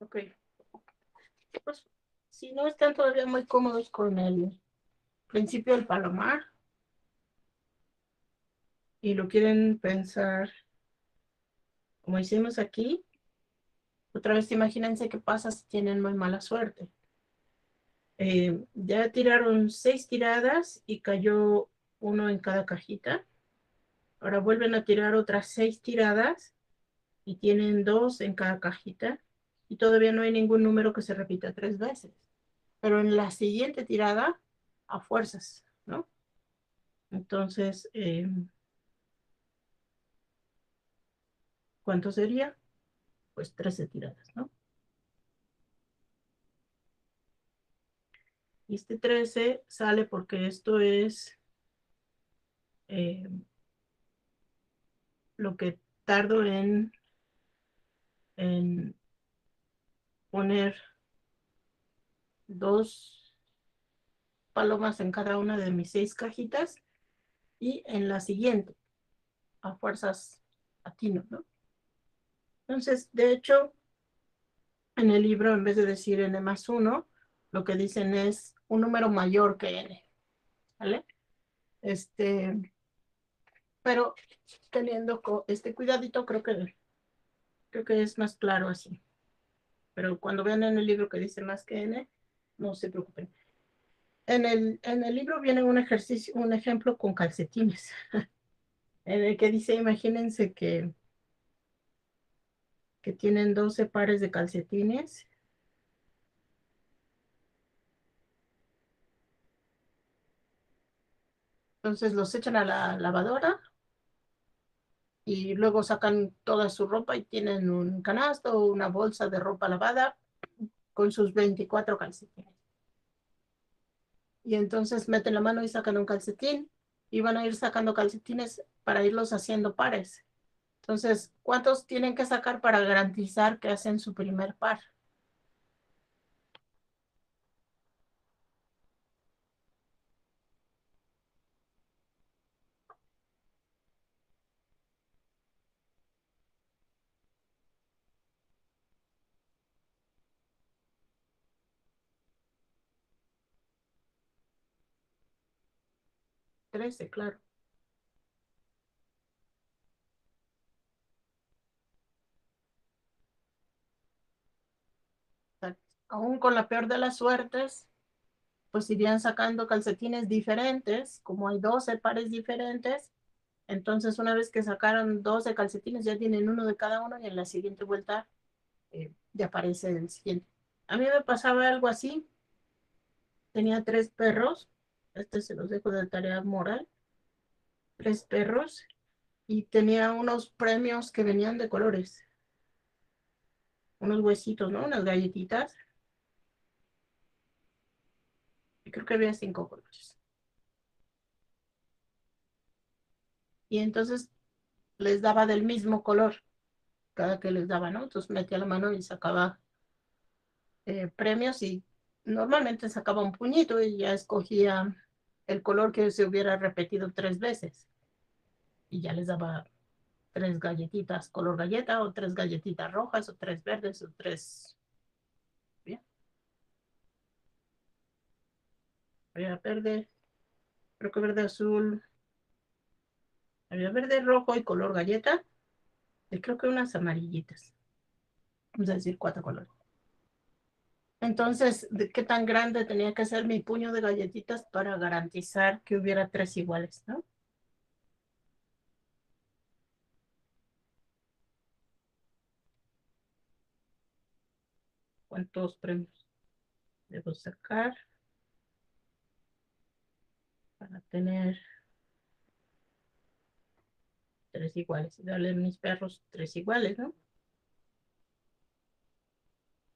A: Ok. Pues, si no están todavía muy cómodos con el principio del palomar y lo quieren pensar como hicimos aquí, otra vez imagínense qué pasa si tienen muy mala suerte. Ya tiraron 6 tiradas y cayó uno en cada cajita. Ahora vuelven a tirar otras 6 tiradas y tienen 2 en cada cajita y todavía no hay ningún número que se repita 3 veces. Pero en la siguiente tirada, a fuerzas, ¿no? Entonces, ¿cuánto sería? Pues 13 tiradas, ¿no? Y este 13 sale porque esto es eh, lo que tardo en poner 2 palomas en cada una de mis 6 cajitas y en la siguiente, a fuerzas atino, ¿no? Entonces, de hecho, en el libro, en vez de decir n+1, lo que dicen es un número mayor que n, ¿vale? Pero teniendo este cuidadito, creo que es más claro así. Pero cuando vean en el libro que dice más que n, no se preocupen. En el libro viene un ejercicio, un ejemplo con calcetines, en el que dice, imagínense que tienen 12 pares de calcetines. Entonces los echan a la lavadora y luego sacan toda su ropa y tienen un canasto o una bolsa de ropa lavada con sus 24 calcetines. Y entonces meten la mano y sacan un calcetín y van a ir sacando calcetines para irlos haciendo pares. Entonces, ¿cuántos tienen que sacar para garantizar que hacen su primer par? Trece, claro. O sea, aún con la peor de las suertes, pues irían sacando calcetines diferentes, como hay 12 pares diferentes. Entonces, una vez que sacaron 12 calcetines, ya tienen uno de cada uno y en la siguiente vuelta ya aparece el siguiente. A mí me pasaba algo así. Tenía 3 perros. Este se los dejo de tarea moral. 3 perros. Y tenía unos premios que venían de colores. Unos huesitos, ¿no? Unas galletitas. Y creo que había 5 colores. Y entonces les daba del mismo color cada que les daba, ¿no? Entonces metía la mano y sacaba premios y normalmente sacaba un puñito y ya escogía el color que se hubiera repetido 3 veces. Y ya les daba 3 galletitas color galleta o 3 galletitas rojas o 3 verdes o 3. Bien, había verde, creo que verde azul, había verde rojo y color galleta y creo que unas amarillitas. Vamos a decir 4 colores. Entonces, ¿de qué tan grande tenía que ser mi puño de galletitas para garantizar que hubiera 3 iguales, ¿no? ¿Cuántos premios debo sacar? para tener 3 iguales. Darle a mis perros 3 iguales, ¿no?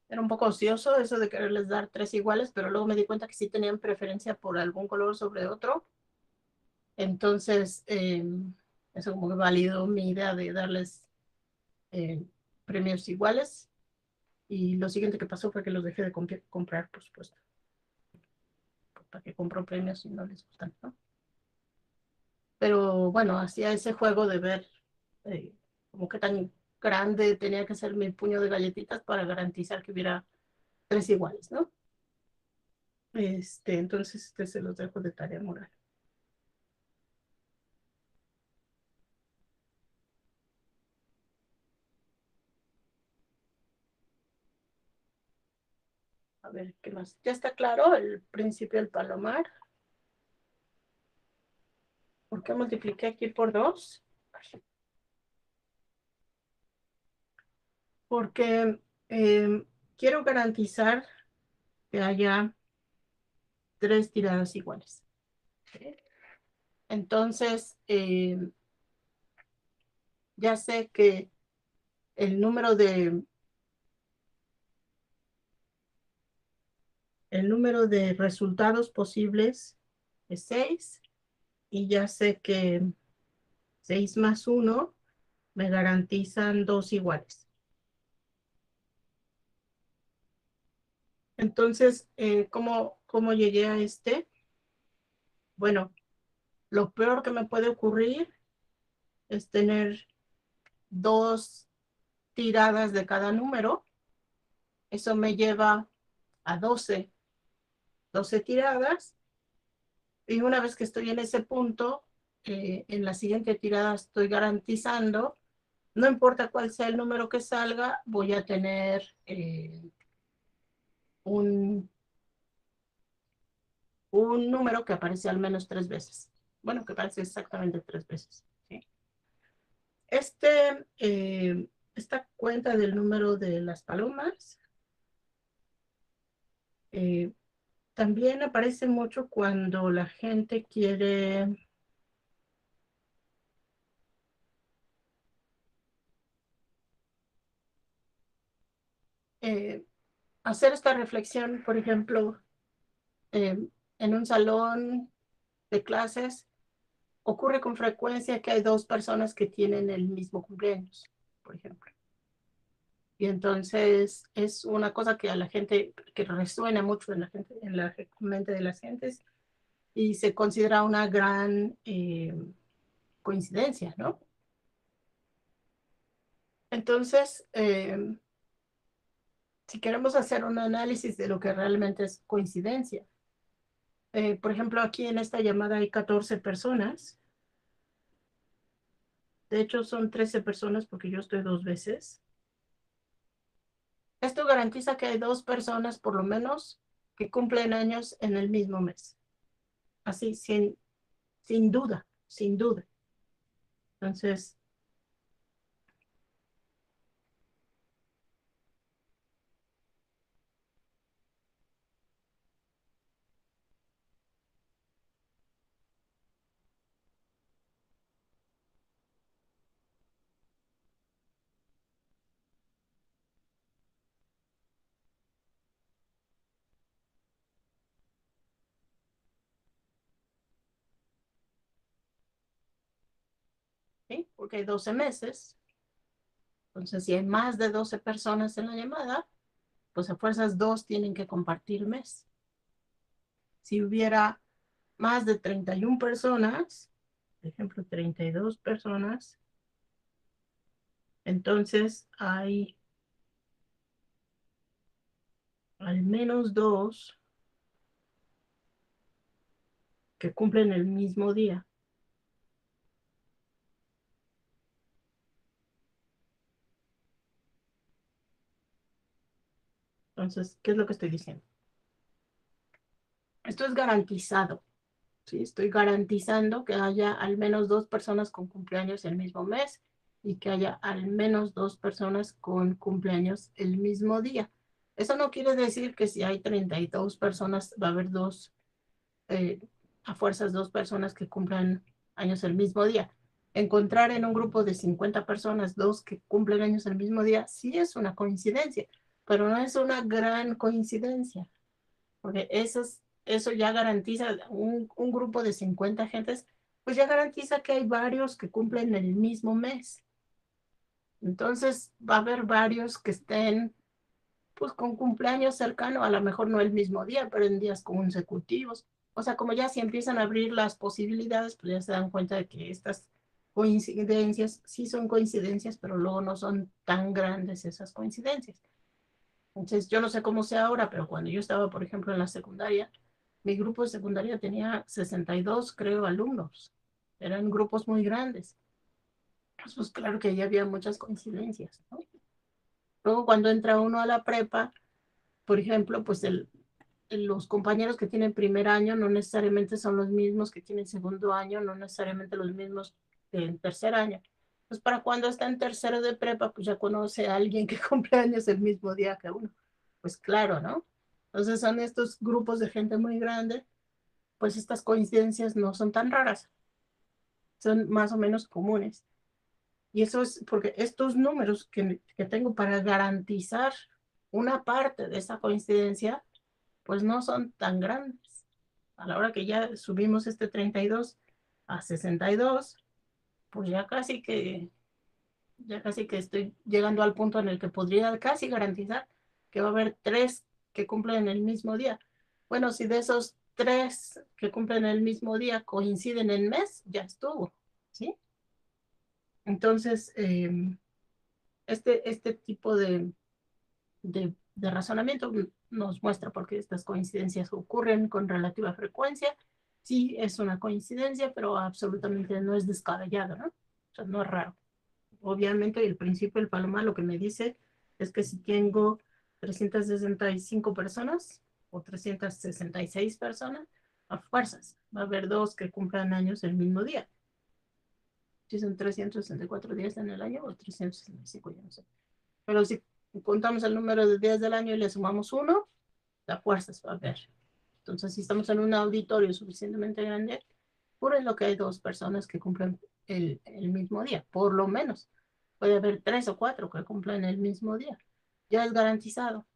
A: Era un poco ocioso eso de quererles dar 3 iguales, pero luego me di cuenta que sí tenían preferencia por algún color sobre otro. Entonces, eso como que validó mi idea de darles eh, premios iguales. Y lo siguiente que pasó fue que los dejé de comprar, por supuesto. ¿Para qué compro premios si no les gustan, no? Pero bueno, hacía ese juego de ver como qué tan grande tenía que ser mi puño de galletitas para garantizar que hubiera 3 iguales, ¿no? Entonces, se los dejo de tarea moral. A ver, ¿qué más? ¿Ya está claro el principio del palomar? ¿Por qué multipliqué aquí por 2? Porque quiero garantizar que haya 3 tiradas iguales. ¿Sí? Entonces, ya sé que el número de resultados posibles es 6 y ya sé que 6 más 1 me garantizan 2 iguales. Entonces, ¿cómo llegué a este? Bueno, lo peor que me puede ocurrir es tener 2 tiradas de cada número. Eso me lleva a 12 tiradas. Y una vez que estoy en ese punto, en la siguiente tirada estoy garantizando, no importa cuál sea el número que salga, voy a tener un número que aparece al menos 3 veces. Bueno, que aparece exactamente 3 veces. ¿Sí? Esta cuenta del número de las palomas también aparece mucho cuando la gente quiere hacer esta reflexión, por ejemplo, en un salón de clases, ocurre con frecuencia que hay 2 personas que tienen el mismo cumpleaños, por ejemplo. Y entonces es una cosa que a la gente, que resuena mucho en la mente de las gentes y se considera una gran coincidencia, ¿no? Entonces, si queremos hacer un análisis de lo que realmente es coincidencia, por ejemplo, aquí en esta llamada hay 14 personas. De hecho, son 13 personas porque yo estoy 2 veces. Esto garantiza que hay 2 personas, por lo menos, que cumplen años en el mismo mes. Así, sin duda, sin duda. Entonces, ¿sí? Porque hay 12 meses. Entonces, si hay más de 12 personas en la llamada, pues a fuerzas 2 tienen que compartir mes. Si hubiera más de 31 personas, por ejemplo, 32 personas, entonces hay al menos 2 que cumplen el mismo día. Entonces, ¿qué es lo que estoy diciendo? Esto es garantizado, ¿sí? Estoy garantizando que haya al menos 2 personas con cumpleaños el mismo mes y que haya al menos 2 personas con cumpleaños el mismo día. Eso no quiere decir que si hay 32 personas va a haber 2 a fuerzas 2 personas que cumplan años el mismo día. Encontrar en un grupo de 50 personas 2 que cumplen años el mismo día, sí es una coincidencia, pero no es una gran coincidencia, porque eso ya garantiza un grupo de 50 gentes, pues ya garantiza que hay varios que cumplen el mismo mes. Entonces va a haber varios que estén pues con cumpleaños cercano, a lo mejor no el mismo día, pero en días consecutivos. O sea, como ya si empiezan a abrir las posibilidades, pues ya se dan cuenta de que estas coincidencias sí son coincidencias, pero luego no son tan grandes esas coincidencias. Entonces, yo no sé cómo sea ahora, pero cuando yo estaba, por ejemplo, en la secundaria, mi grupo de secundaria tenía 62, creo, alumnos. Eran grupos muy grandes. Pues claro que ya había muchas coincidencias, ¿no? Luego, cuando entra uno a la prepa, por ejemplo, pues los compañeros que tienen primer año no necesariamente son los mismos que tienen segundo año, no necesariamente los mismos en tercer año. Pues para cuando está en tercero de prepa, pues ya conoce a alguien que cumple años el mismo día que uno. Pues claro, ¿no? Entonces son estos grupos de gente muy grande, pues estas coincidencias no son tan raras, son más o menos comunes. Y eso es porque estos números que tengo para garantizar una parte de esa coincidencia, pues no son tan grandes. A la hora que ya subimos este 32 a 62, pues ya casi que estoy llegando al punto en el que podría casi garantizar que va a haber 3 que cumplen el mismo día. Bueno, si de esos 3 que cumplen el mismo día coinciden en mes, ya estuvo, ¿sí? Entonces, este tipo de razonamiento nos muestra por qué estas coincidencias ocurren con relativa frecuencia. Sí, es una coincidencia, pero absolutamente no es descabellado, ¿no? O sea, no es raro. Obviamente, el principio del Palomar lo que me dice es que si tengo 365 personas o 366 personas, a fuerzas va a haber 2 que cumplan años el mismo día. Si son 364 días en el año o 365, ya no sé. Pero si contamos el número de días del año y le sumamos 1, la fuerzas va a haber. Entonces, si estamos en un auditorio suficientemente grande, por lo que hay 2 personas que cumplen el mismo día, por lo menos. Puede haber 3 o 4 que cumplan el mismo día. Ya es garantizado.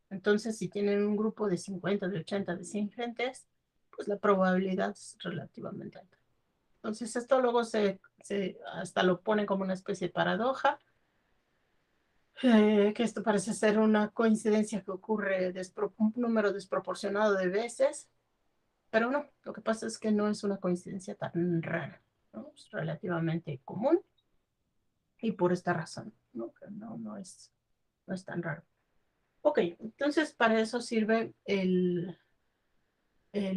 A: Entonces, si tienen un grupo de 50, de 80, de 100 gentes, pues la probabilidad es relativamente alta. Entonces, esto luego hasta lo pone como una especie de paradoja, que esto parece ser una coincidencia que ocurre un número desproporcionado de veces, pero no, lo que pasa es que no es una coincidencia tan rara, ¿no? Es relativamente común y por esta razón, ¿no? Que no es tan raro. Ok, entonces para eso sirve el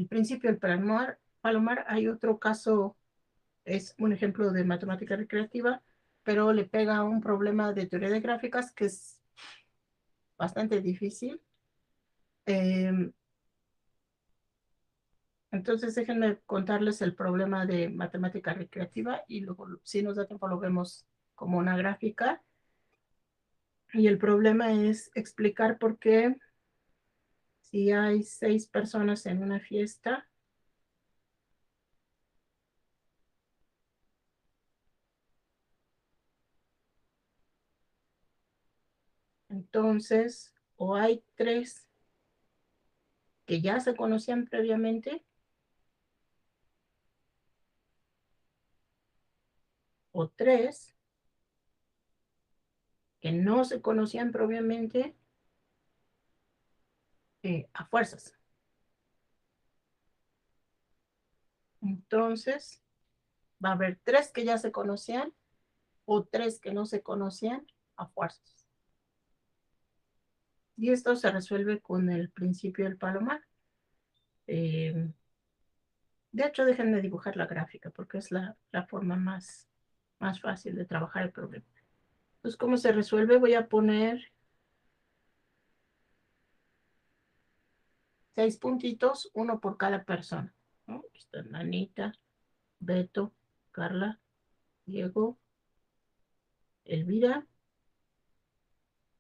A: principio del Palomar. Hay otro caso, es un ejemplo de matemática recreativa, pero le pega a un problema de teoría de gráficas que es bastante difícil. Entonces déjenme contarles el problema de matemática recreativa y luego, si nos da tiempo, lo vemos como una gráfica. Y el problema es explicar por qué si hay 6 personas en una fiesta, entonces o hay 3 que ya se conocían previamente o 3 que no se conocían previamente, a fuerzas. Entonces va a haber 3 que ya se conocían o 3 que no se conocían a fuerzas. Y esto se resuelve con el principio del Palomar. De hecho, déjenme dibujar la gráfica porque es la forma más fácil de trabajar el problema. Entonces, ¿cómo se resuelve? Voy a poner 6 puntitos, uno por cada persona, ¿no? Aquí está Anita, Beto, Carla, Diego, Elvira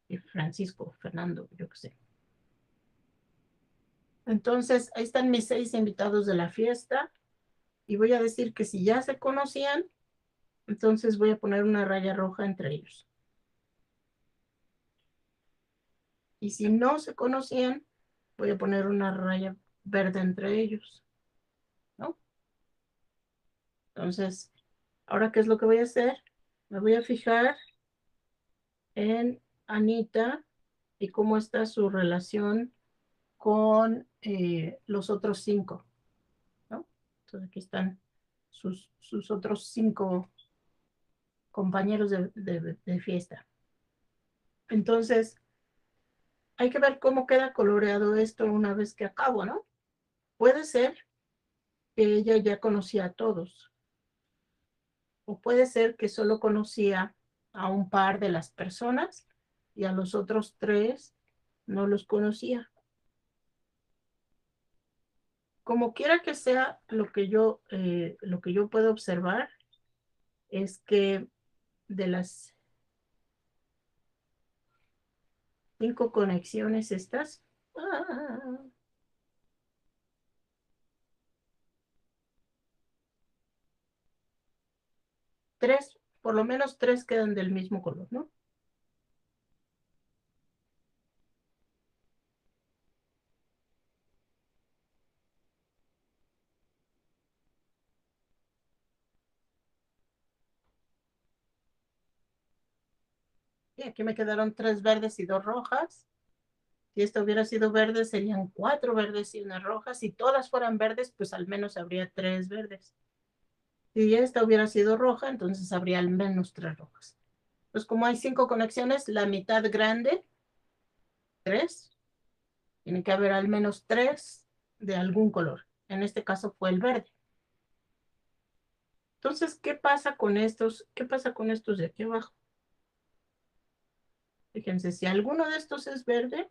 A: y Francisco, Fernando, yo qué sé. Entonces, ahí están mis 6 invitados de la fiesta. Y voy a decir que si ya se conocían, entonces voy a poner una raya roja entre ellos. Y si no se conocían, voy a poner una raya verde entre ellos, ¿no? Entonces, ahora, ¿qué es lo que voy a hacer? Me voy a fijar en Anita y cómo está su relación con los otros 5, ¿no? Entonces, aquí están sus otros 5 compañeros de fiesta. Entonces, hay que ver cómo queda coloreado esto una vez que acabo, ¿no? Puede ser que ella ya conocía a todos, o puede ser que solo conocía a un par de las personas y a los otros 3 no los conocía. Como quiera que sea, lo que yo puedo observar es que de las 5 conexiones estas, 3, por lo menos 3 quedan del mismo color, ¿no? Y aquí me quedaron 3 verdes y 2 rojas. Si esto hubiera sido verde, serían 4 verdes y 1 roja. Si todas fueran verdes, pues al menos habría 3 verdes. Si esta hubiera sido roja, entonces habría al menos 3 rojas. Pues como hay 5 conexiones, la mitad grande, 3, tiene que haber al menos 3 de algún color. En este caso fue el verde. Entonces, ¿qué pasa con estos? ¿Qué pasa con estos de aquí abajo? Fíjense, si alguno de estos es verde,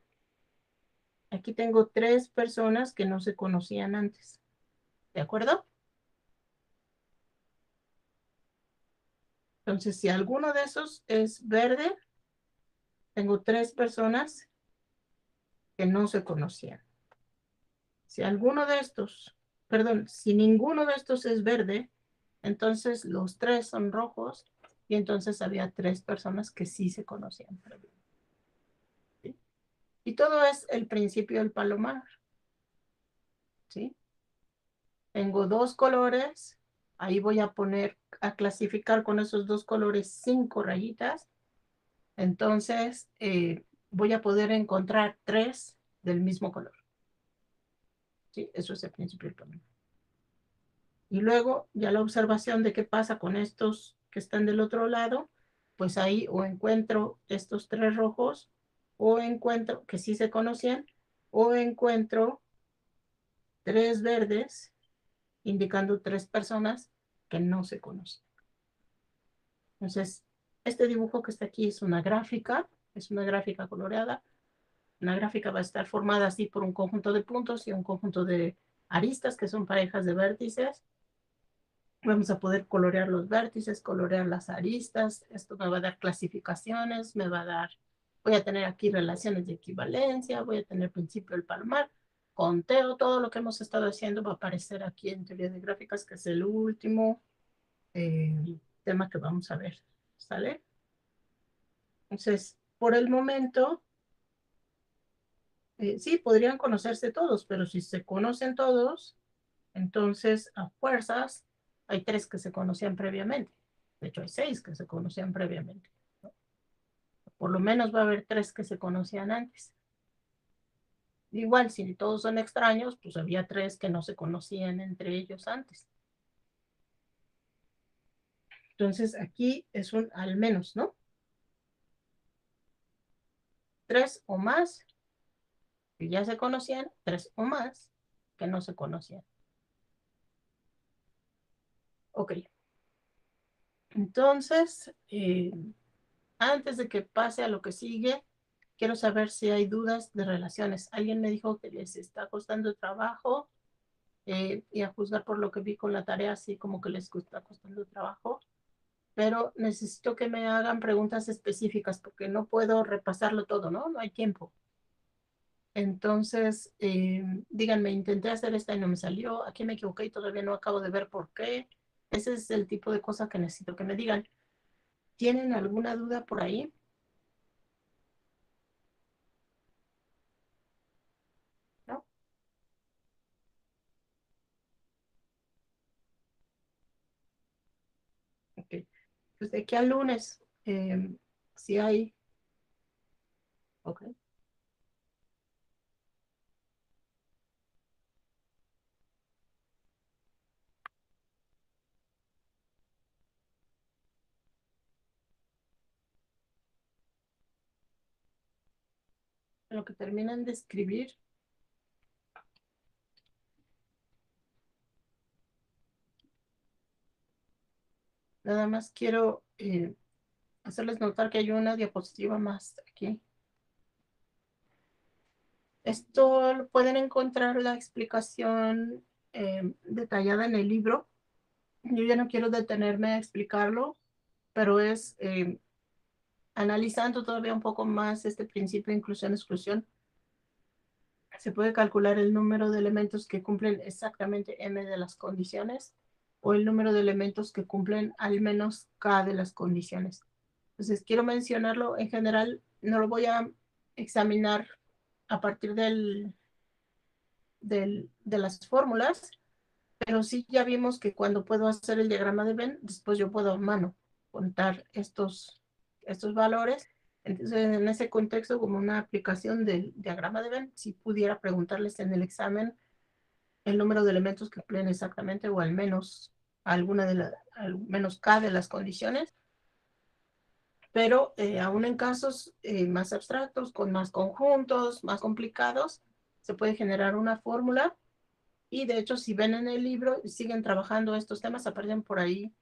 A: aquí tengo 3 personas que no se conocían antes. ¿De acuerdo? Entonces, si alguno de esos es verde, tengo 3 personas que no se conocían. Si alguno de estos, perdón, si ninguno de estos es verde, entonces los 3 son rojos y entonces había 3 personas que sí se conocían. ¿Sí? Y todo es el principio del palomar. ¿Sí? Tengo 2 colores, ahí voy a poner, a clasificar con esos 2 colores 5 rayitas. Entonces, voy a poder encontrar 3 del mismo color. ¿Sí? Eso es el principio del palomar. Y luego ya la observación de qué pasa con estos que están del otro lado, pues ahí o encuentro estos 3 rojos, o encuentro, que sí se conocían, o encuentro 3 verdes, indicando 3 personas que no se conocen. Entonces, este dibujo que está aquí es una gráfica coloreada. Una gráfica va a estar formada así por un conjunto de puntos y un conjunto de aristas, que son parejas de vértices. Vamos a poder colorear los vértices, colorear las aristas. Esto me va a dar clasificaciones, voy a tener aquí relaciones de equivalencia, voy a tener principio del palomar, conteo, todo lo que hemos estado haciendo va a aparecer aquí en teoría de gráficas, que es el último tema que vamos a ver. ¿Sale? Entonces, por el momento, sí, podrían conocerse todos, pero si se conocen todos, entonces a fuerzas hay 3 que se conocían previamente. De hecho, hay 6 que se conocían previamente, ¿no? Por lo menos va a haber 3 que se conocían antes. Igual, si todos son extraños, pues había 3 que no se conocían entre ellos antes. Entonces, aquí es un al menos, ¿no? 3 o más que ya se conocían, 3 o más que no se conocían. Ok. Entonces, antes de que pase a lo que sigue, quiero saber si hay dudas de relaciones. Alguien me dijo que les está costando trabajo, y a juzgar por lo que vi con la tarea, así como que les está costando trabajo, pero necesito que me hagan preguntas específicas porque no puedo repasarlo todo, ¿no? No hay tiempo. Entonces, díganme, intenté hacer esta y no me salió, aquí me equivoqué y todavía no acabo de ver por qué. Ese es el tipo de cosa que necesito que me digan. ¿Tienen alguna duda por ahí? ¿No? Ok. Pues de aquí al lunes, si hay, ok. En lo que terminan de escribir, nada más quiero hacerles notar que hay una diapositiva más aquí. Esto pueden encontrar la explicación detallada en el libro. Yo ya no quiero detenerme a explicarlo, pero es analizando todavía un poco más este principio de inclusión-exclusión. Se puede calcular el número de elementos que cumplen exactamente m de las condiciones o el número de elementos que cumplen al menos k de las condiciones. Entonces, quiero mencionarlo en general, no lo voy a examinar a partir de las fórmulas, pero sí ya vimos que cuando puedo hacer el diagrama de Venn, después yo puedo a mano contar estos valores. Entonces, en ese contexto, como una aplicación del diagrama de Venn, si pudiera preguntarles en el examen el número de elementos que cumplen exactamente o al menos al menos K de las condiciones, pero aún en casos más abstractos, con más conjuntos, más complicados, se puede generar una fórmula y de hecho si ven en el libro y siguen trabajando estos temas, aparecen por ahí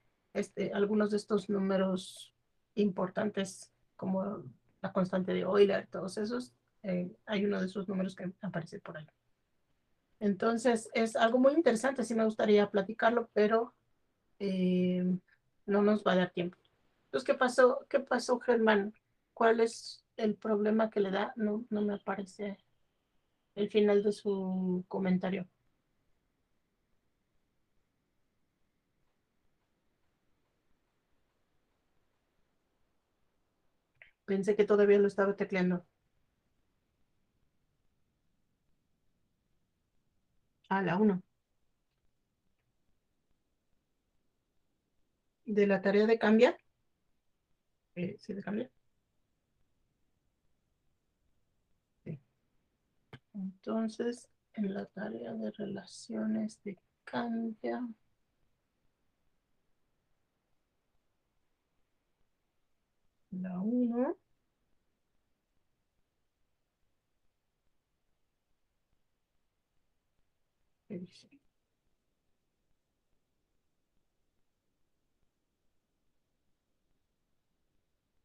A: algunos de estos números importantes como la constante de Euler, todos esos, hay uno de esos números que aparece por ahí. Entonces es algo muy interesante, sí me gustaría platicarlo, pero eh, no nos va a dar tiempo. Entonces, ¿qué pasó, Germán? ¿Cuál es el problema que le da? No, no me aparece el final de su comentario. Pensé que todavía lo estaba tecleando. Ah, la uno. De la tarea de cambiar. Sí, de cambiar. Sí. Entonces, en la tarea de relaciones de cambia, la uno. ¿Qué dice?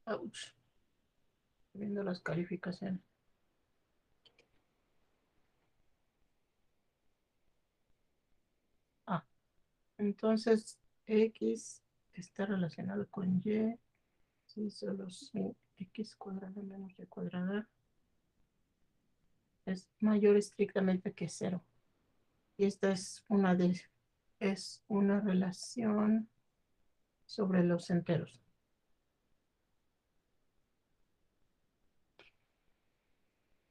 A: Ouch. Viendo las calificaciones. Ah, entonces X está relacionado con Y. Sí, solo si X cuadrada menos Y cuadrada es mayor estrictamente que cero. Y esta es una relación sobre los enteros.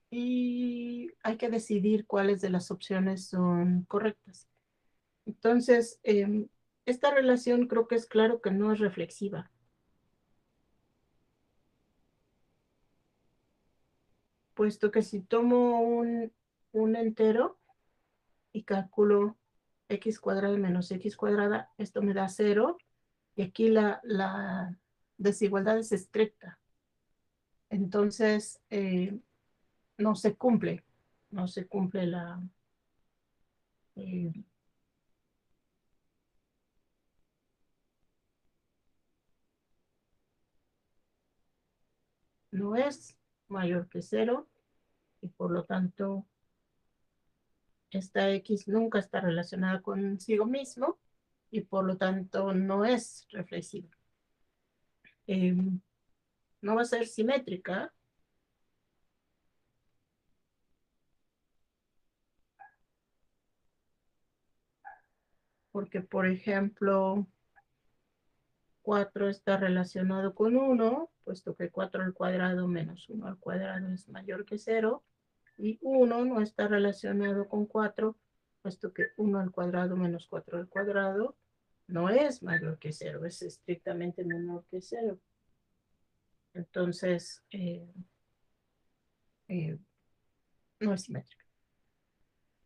A: Y hay que decidir cuáles de las opciones son correctas. Entonces, esta relación creo que es claro que no es reflexiva, puesto que si tomo un entero y calculo x cuadrada menos x cuadrada, esto me da cero, y aquí la desigualdad es estricta. Entonces, no se cumple, no se cumple eh, no es mayor que cero, y por lo tanto, esta x nunca está relacionada consigo mismo, y por lo tanto no es reflexiva. Eh, no va a ser simétrica, porque, por ejemplo, 4 está relacionado con 1, puesto que 4 al cuadrado menos 1 al cuadrado es mayor que 0, y 1 no está relacionado con 4, puesto que 1 al cuadrado menos 4 al cuadrado no es mayor que 0, es estrictamente menor que 0. Entonces, no es simétrica.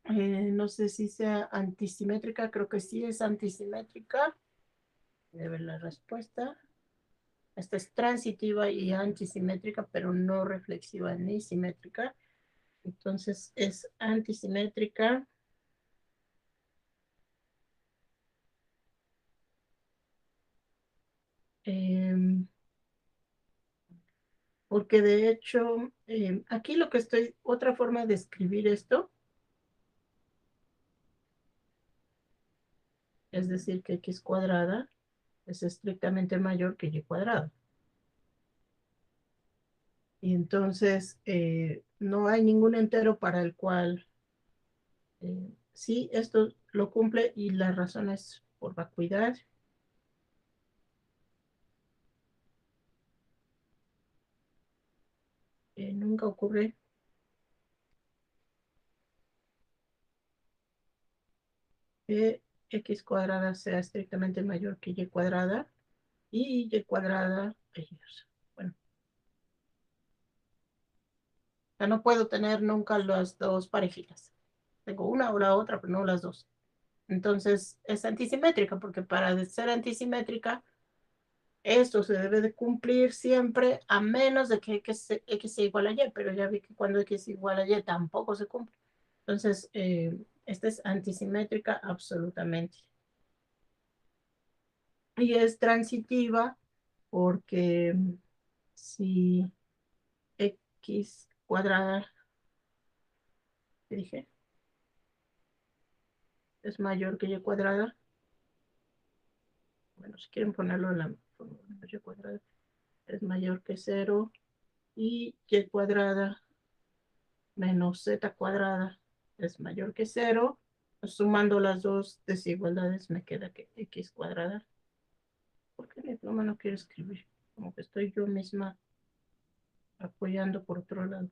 A: No sé si sea antisimétrica, creo que sí es antisimétrica. Voy a ver la respuesta. Esta es transitiva y antisimétrica, pero no reflexiva ni simétrica. Entonces es antisimétrica. Porque de hecho, aquí lo que estoy, otra forma de escribir esto, es decir, que x cuadrada es estrictamente mayor que y cuadrado. Y entonces no hay ningún entero para el cual sí, esto lo cumple y la razón es por vacuidad. Nunca ocurre que x cuadrada sea estrictamente mayor que y cuadrada y y cuadrada, bueno, ya no puedo tener nunca las dos parejitas. Tengo una o la otra, pero no las dos. Entonces es antisimétrica, porque para ser antisimétrica, esto se debe de cumplir siempre a menos de que x sea igual a y, pero ya vi que cuando x es igual a y tampoco se cumple. Entonces, esta es antisimétrica absolutamente. Y es transitiva porque si x cuadrada, ¿qué dije? Es mayor que y cuadrada. Bueno, si quieren ponerlo en la forma de y cuadrada, es mayor que 0 y y cuadrada menos z cuadrada es mayor que 0. Sumando las dos desigualdades me queda que x cuadrada. ¿Por qué mi pluma no quiere escribir? Como que estoy yo misma apoyando por otro lado.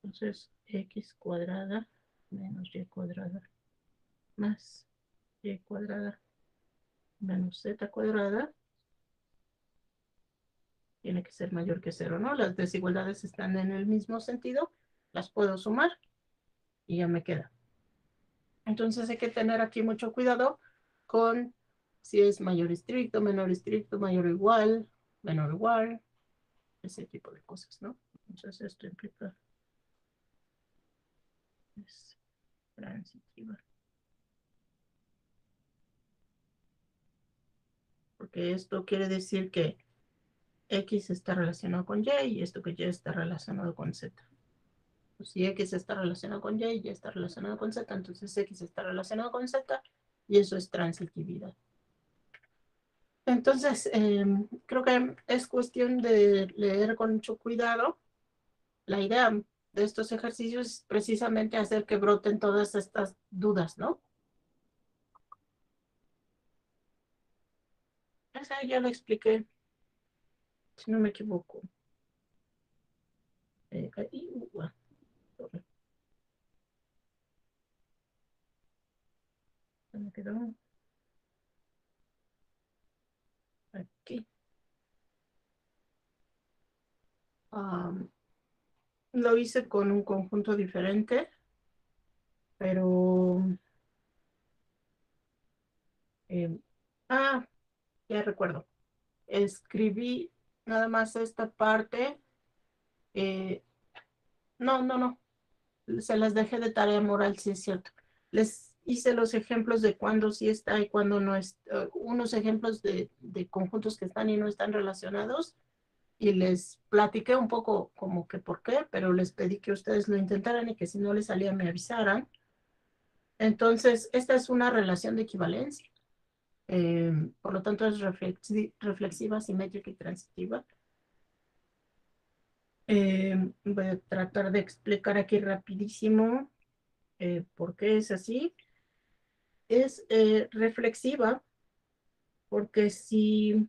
A: Entonces, x cuadrada menos y cuadrada más y cuadrada menos z cuadrada tiene que ser mayor que 0, ¿no? Las desigualdades están en el mismo sentido, las puedo sumar y ya me queda. Entonces hay que tener aquí mucho cuidado con si es mayor estricto, mayor o igual, menor o igual, ese tipo de cosas, ¿no? Entonces esto implica es transitiva. Porque esto quiere decir que x está relacionado con y esto que y está relacionado con z. Pues si x está relacionado con y está relacionado con z, entonces x está relacionado con z y eso es transitividad. Entonces, creo que es cuestión de leer con mucho cuidado. La idea de estos ejercicios es precisamente hacer que broten todas estas dudas, ¿no? Esa ya lo expliqué, si no me equivoco. Ahí, me quedó aquí. Lo hice con un conjunto diferente, pero... eh, ah, ya recuerdo. Escribí nada más esta parte. eh, no. Se las dejé de tarea moral, si es cierto. Les hice los ejemplos de cuándo sí está y cuándo no está. Unos ejemplos de conjuntos que están y no están relacionados. Y les platiqué un poco como que por qué, pero les pedí que ustedes lo intentaran y que si no les salía me avisaran. Entonces, esta es una relación de equivalencia. Por lo tanto, es reflexiva, simétrica y transitiva. Voy a tratar de explicar aquí rapidísimo por qué es así. es reflexiva, porque si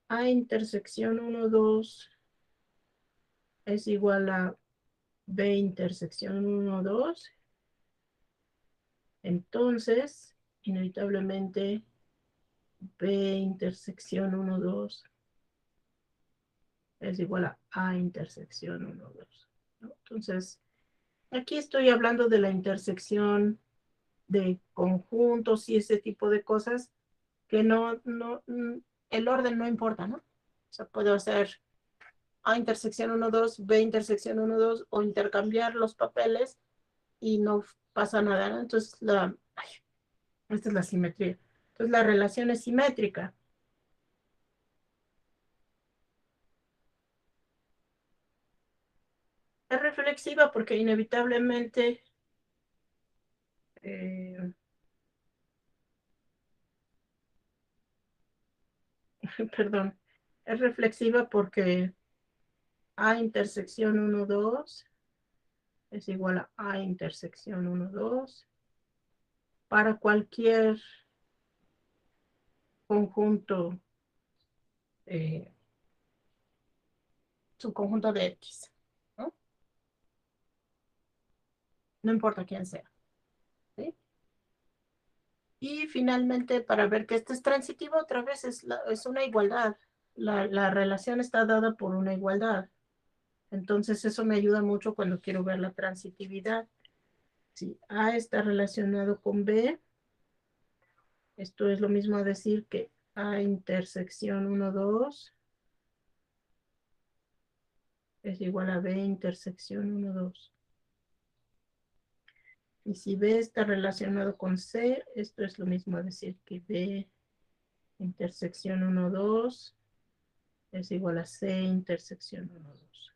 A: A intersección 1, 2 es igual a B intersección 1, 2, entonces, inevitablemente, B intersección 1, 2 es igual a A intersección 1, 2, ¿no? Entonces, aquí estoy hablando de la intersección de conjuntos y ese tipo de cosas que el orden no importa, ¿no? O sea, puedo hacer A intersección 1, 2, B intersección 1, 2, o intercambiar los papeles y no pasa nada, ¿no? Entonces, esta es la simetría. Entonces, la relación es simétrica. Es reflexiva porque inevitablemente, perdón, es reflexiva porque A intersección 1, 2 es igual a A intersección 1, 2 para cualquier conjunto, subconjunto de X, ¿no? No importa quién sea, ¿sí? Y finalmente, para ver que esto es transitivo, otra vez es una igualdad. La relación está dada por una igualdad. Entonces, eso me ayuda mucho cuando quiero ver la transitividad. Si A está relacionado con B, esto es lo mismo a decir que A intersección 1, 2 es igual a B intersección 1, 2. Y si B está relacionado con C, esto es lo mismo a decir que B intersección 1, 2 es igual a C intersección 1, 2.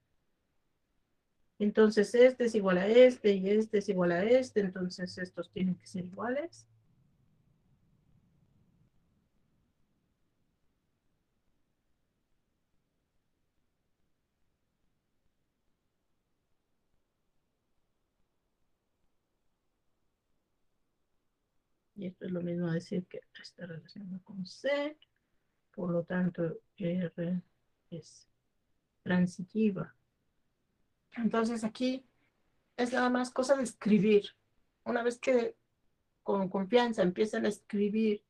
A: Entonces este es igual a este y este es igual a este, entonces estos tienen que ser iguales. Y esto es lo mismo a decir que está relacionado con C, por lo tanto R es transitiva. Entonces aquí es nada más cosa de escribir. Una vez que con confianza empiezan a escribir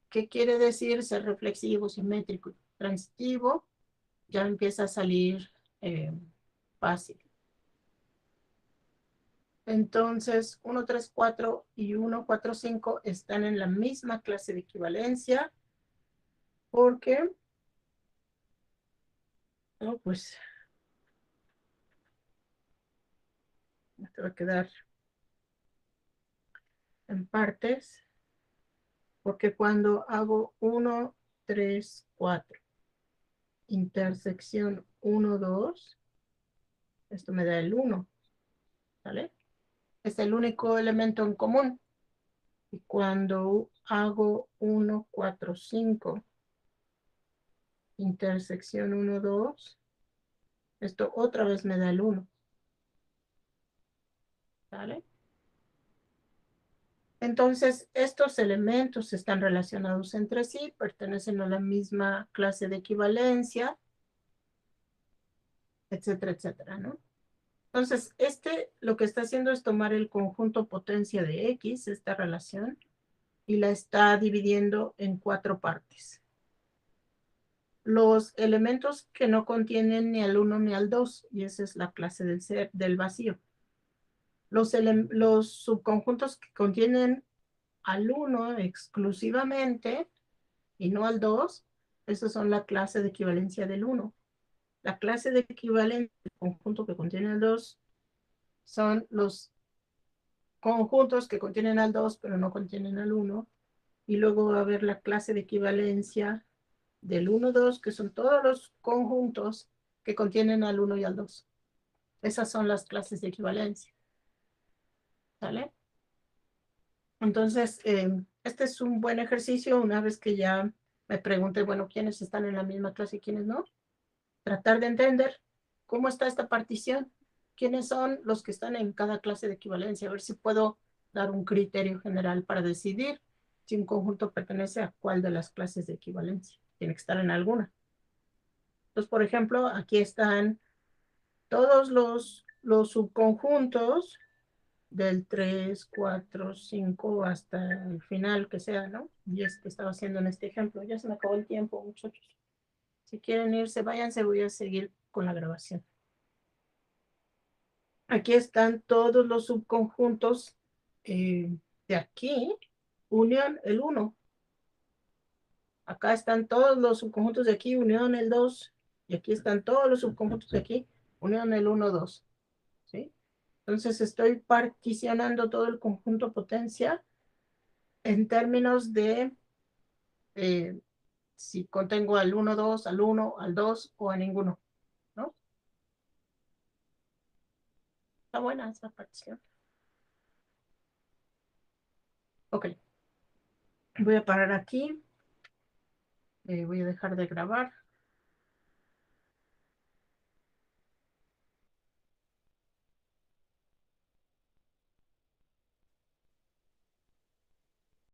A: qué quiere decir ser reflexivo, simétrico, transitivo, ya empieza a salir fácil. Entonces, 1, 3, 4 y 1, 4, 5 están en la misma clase de equivalencia porque, oh, pues, esto va a quedar en partes, porque cuando hago 1, 3, 4, intersección 1, 2, esto me da el 1, ¿vale? Es el único elemento en común. Y cuando hago 1, 4, 5, intersección 1, 2, esto otra vez me da el 1, ¿vale? Entonces, estos elementos están relacionados entre sí, pertenecen a la misma clase de equivalencia, etcétera, etcétera, ¿no? Entonces, lo que está haciendo es tomar el conjunto potencia de X, esta relación, y la está dividiendo en 4 partes. Los elementos que no contienen ni al 1 ni al 2, y esa es la clase del vacío. Los subconjuntos que contienen al 1 exclusivamente y no al 2, esos son la clase de equivalencia del 1. La clase de equivalencia del conjunto que contiene al 2 son los conjuntos que contienen al 2 pero no contienen al 1. Y luego va a haber la clase de equivalencia del 1, 2, que son todos los conjuntos que contienen al 1 y al 2. Esas son las clases de equivalencia. ¿Vale? Entonces, este es un buen ejercicio una vez que ya me pregunté, bueno, ¿quiénes están en la misma clase y quiénes no? Tratar de entender cómo está esta partición, quiénes son los que están en cada clase de equivalencia, a ver si puedo dar un criterio general para decidir si un conjunto pertenece a cuál de las clases de equivalencia. Tiene que estar en alguna. Entonces, por ejemplo, aquí están todos los subconjuntos del 3, 4, 5 hasta el final que sea, ¿no? Y es que estaba haciendo en este ejemplo. Ya se me acabó el tiempo, muchachos. Si quieren irse, váyanse, voy a seguir con la grabación. Aquí están todos los subconjuntos de aquí, unión el 1. Acá están todos los subconjuntos de aquí, unión el 2. Y aquí están todos los subconjuntos de aquí, unión el 1, 2. ¿Sí? Entonces estoy particionando todo el conjunto potencia en términos de si contengo al 1, 2, al 1, al 2 o a ninguno, ¿no? Está buena esa partición. Ok. Voy a parar aquí. Voy a dejar de grabar.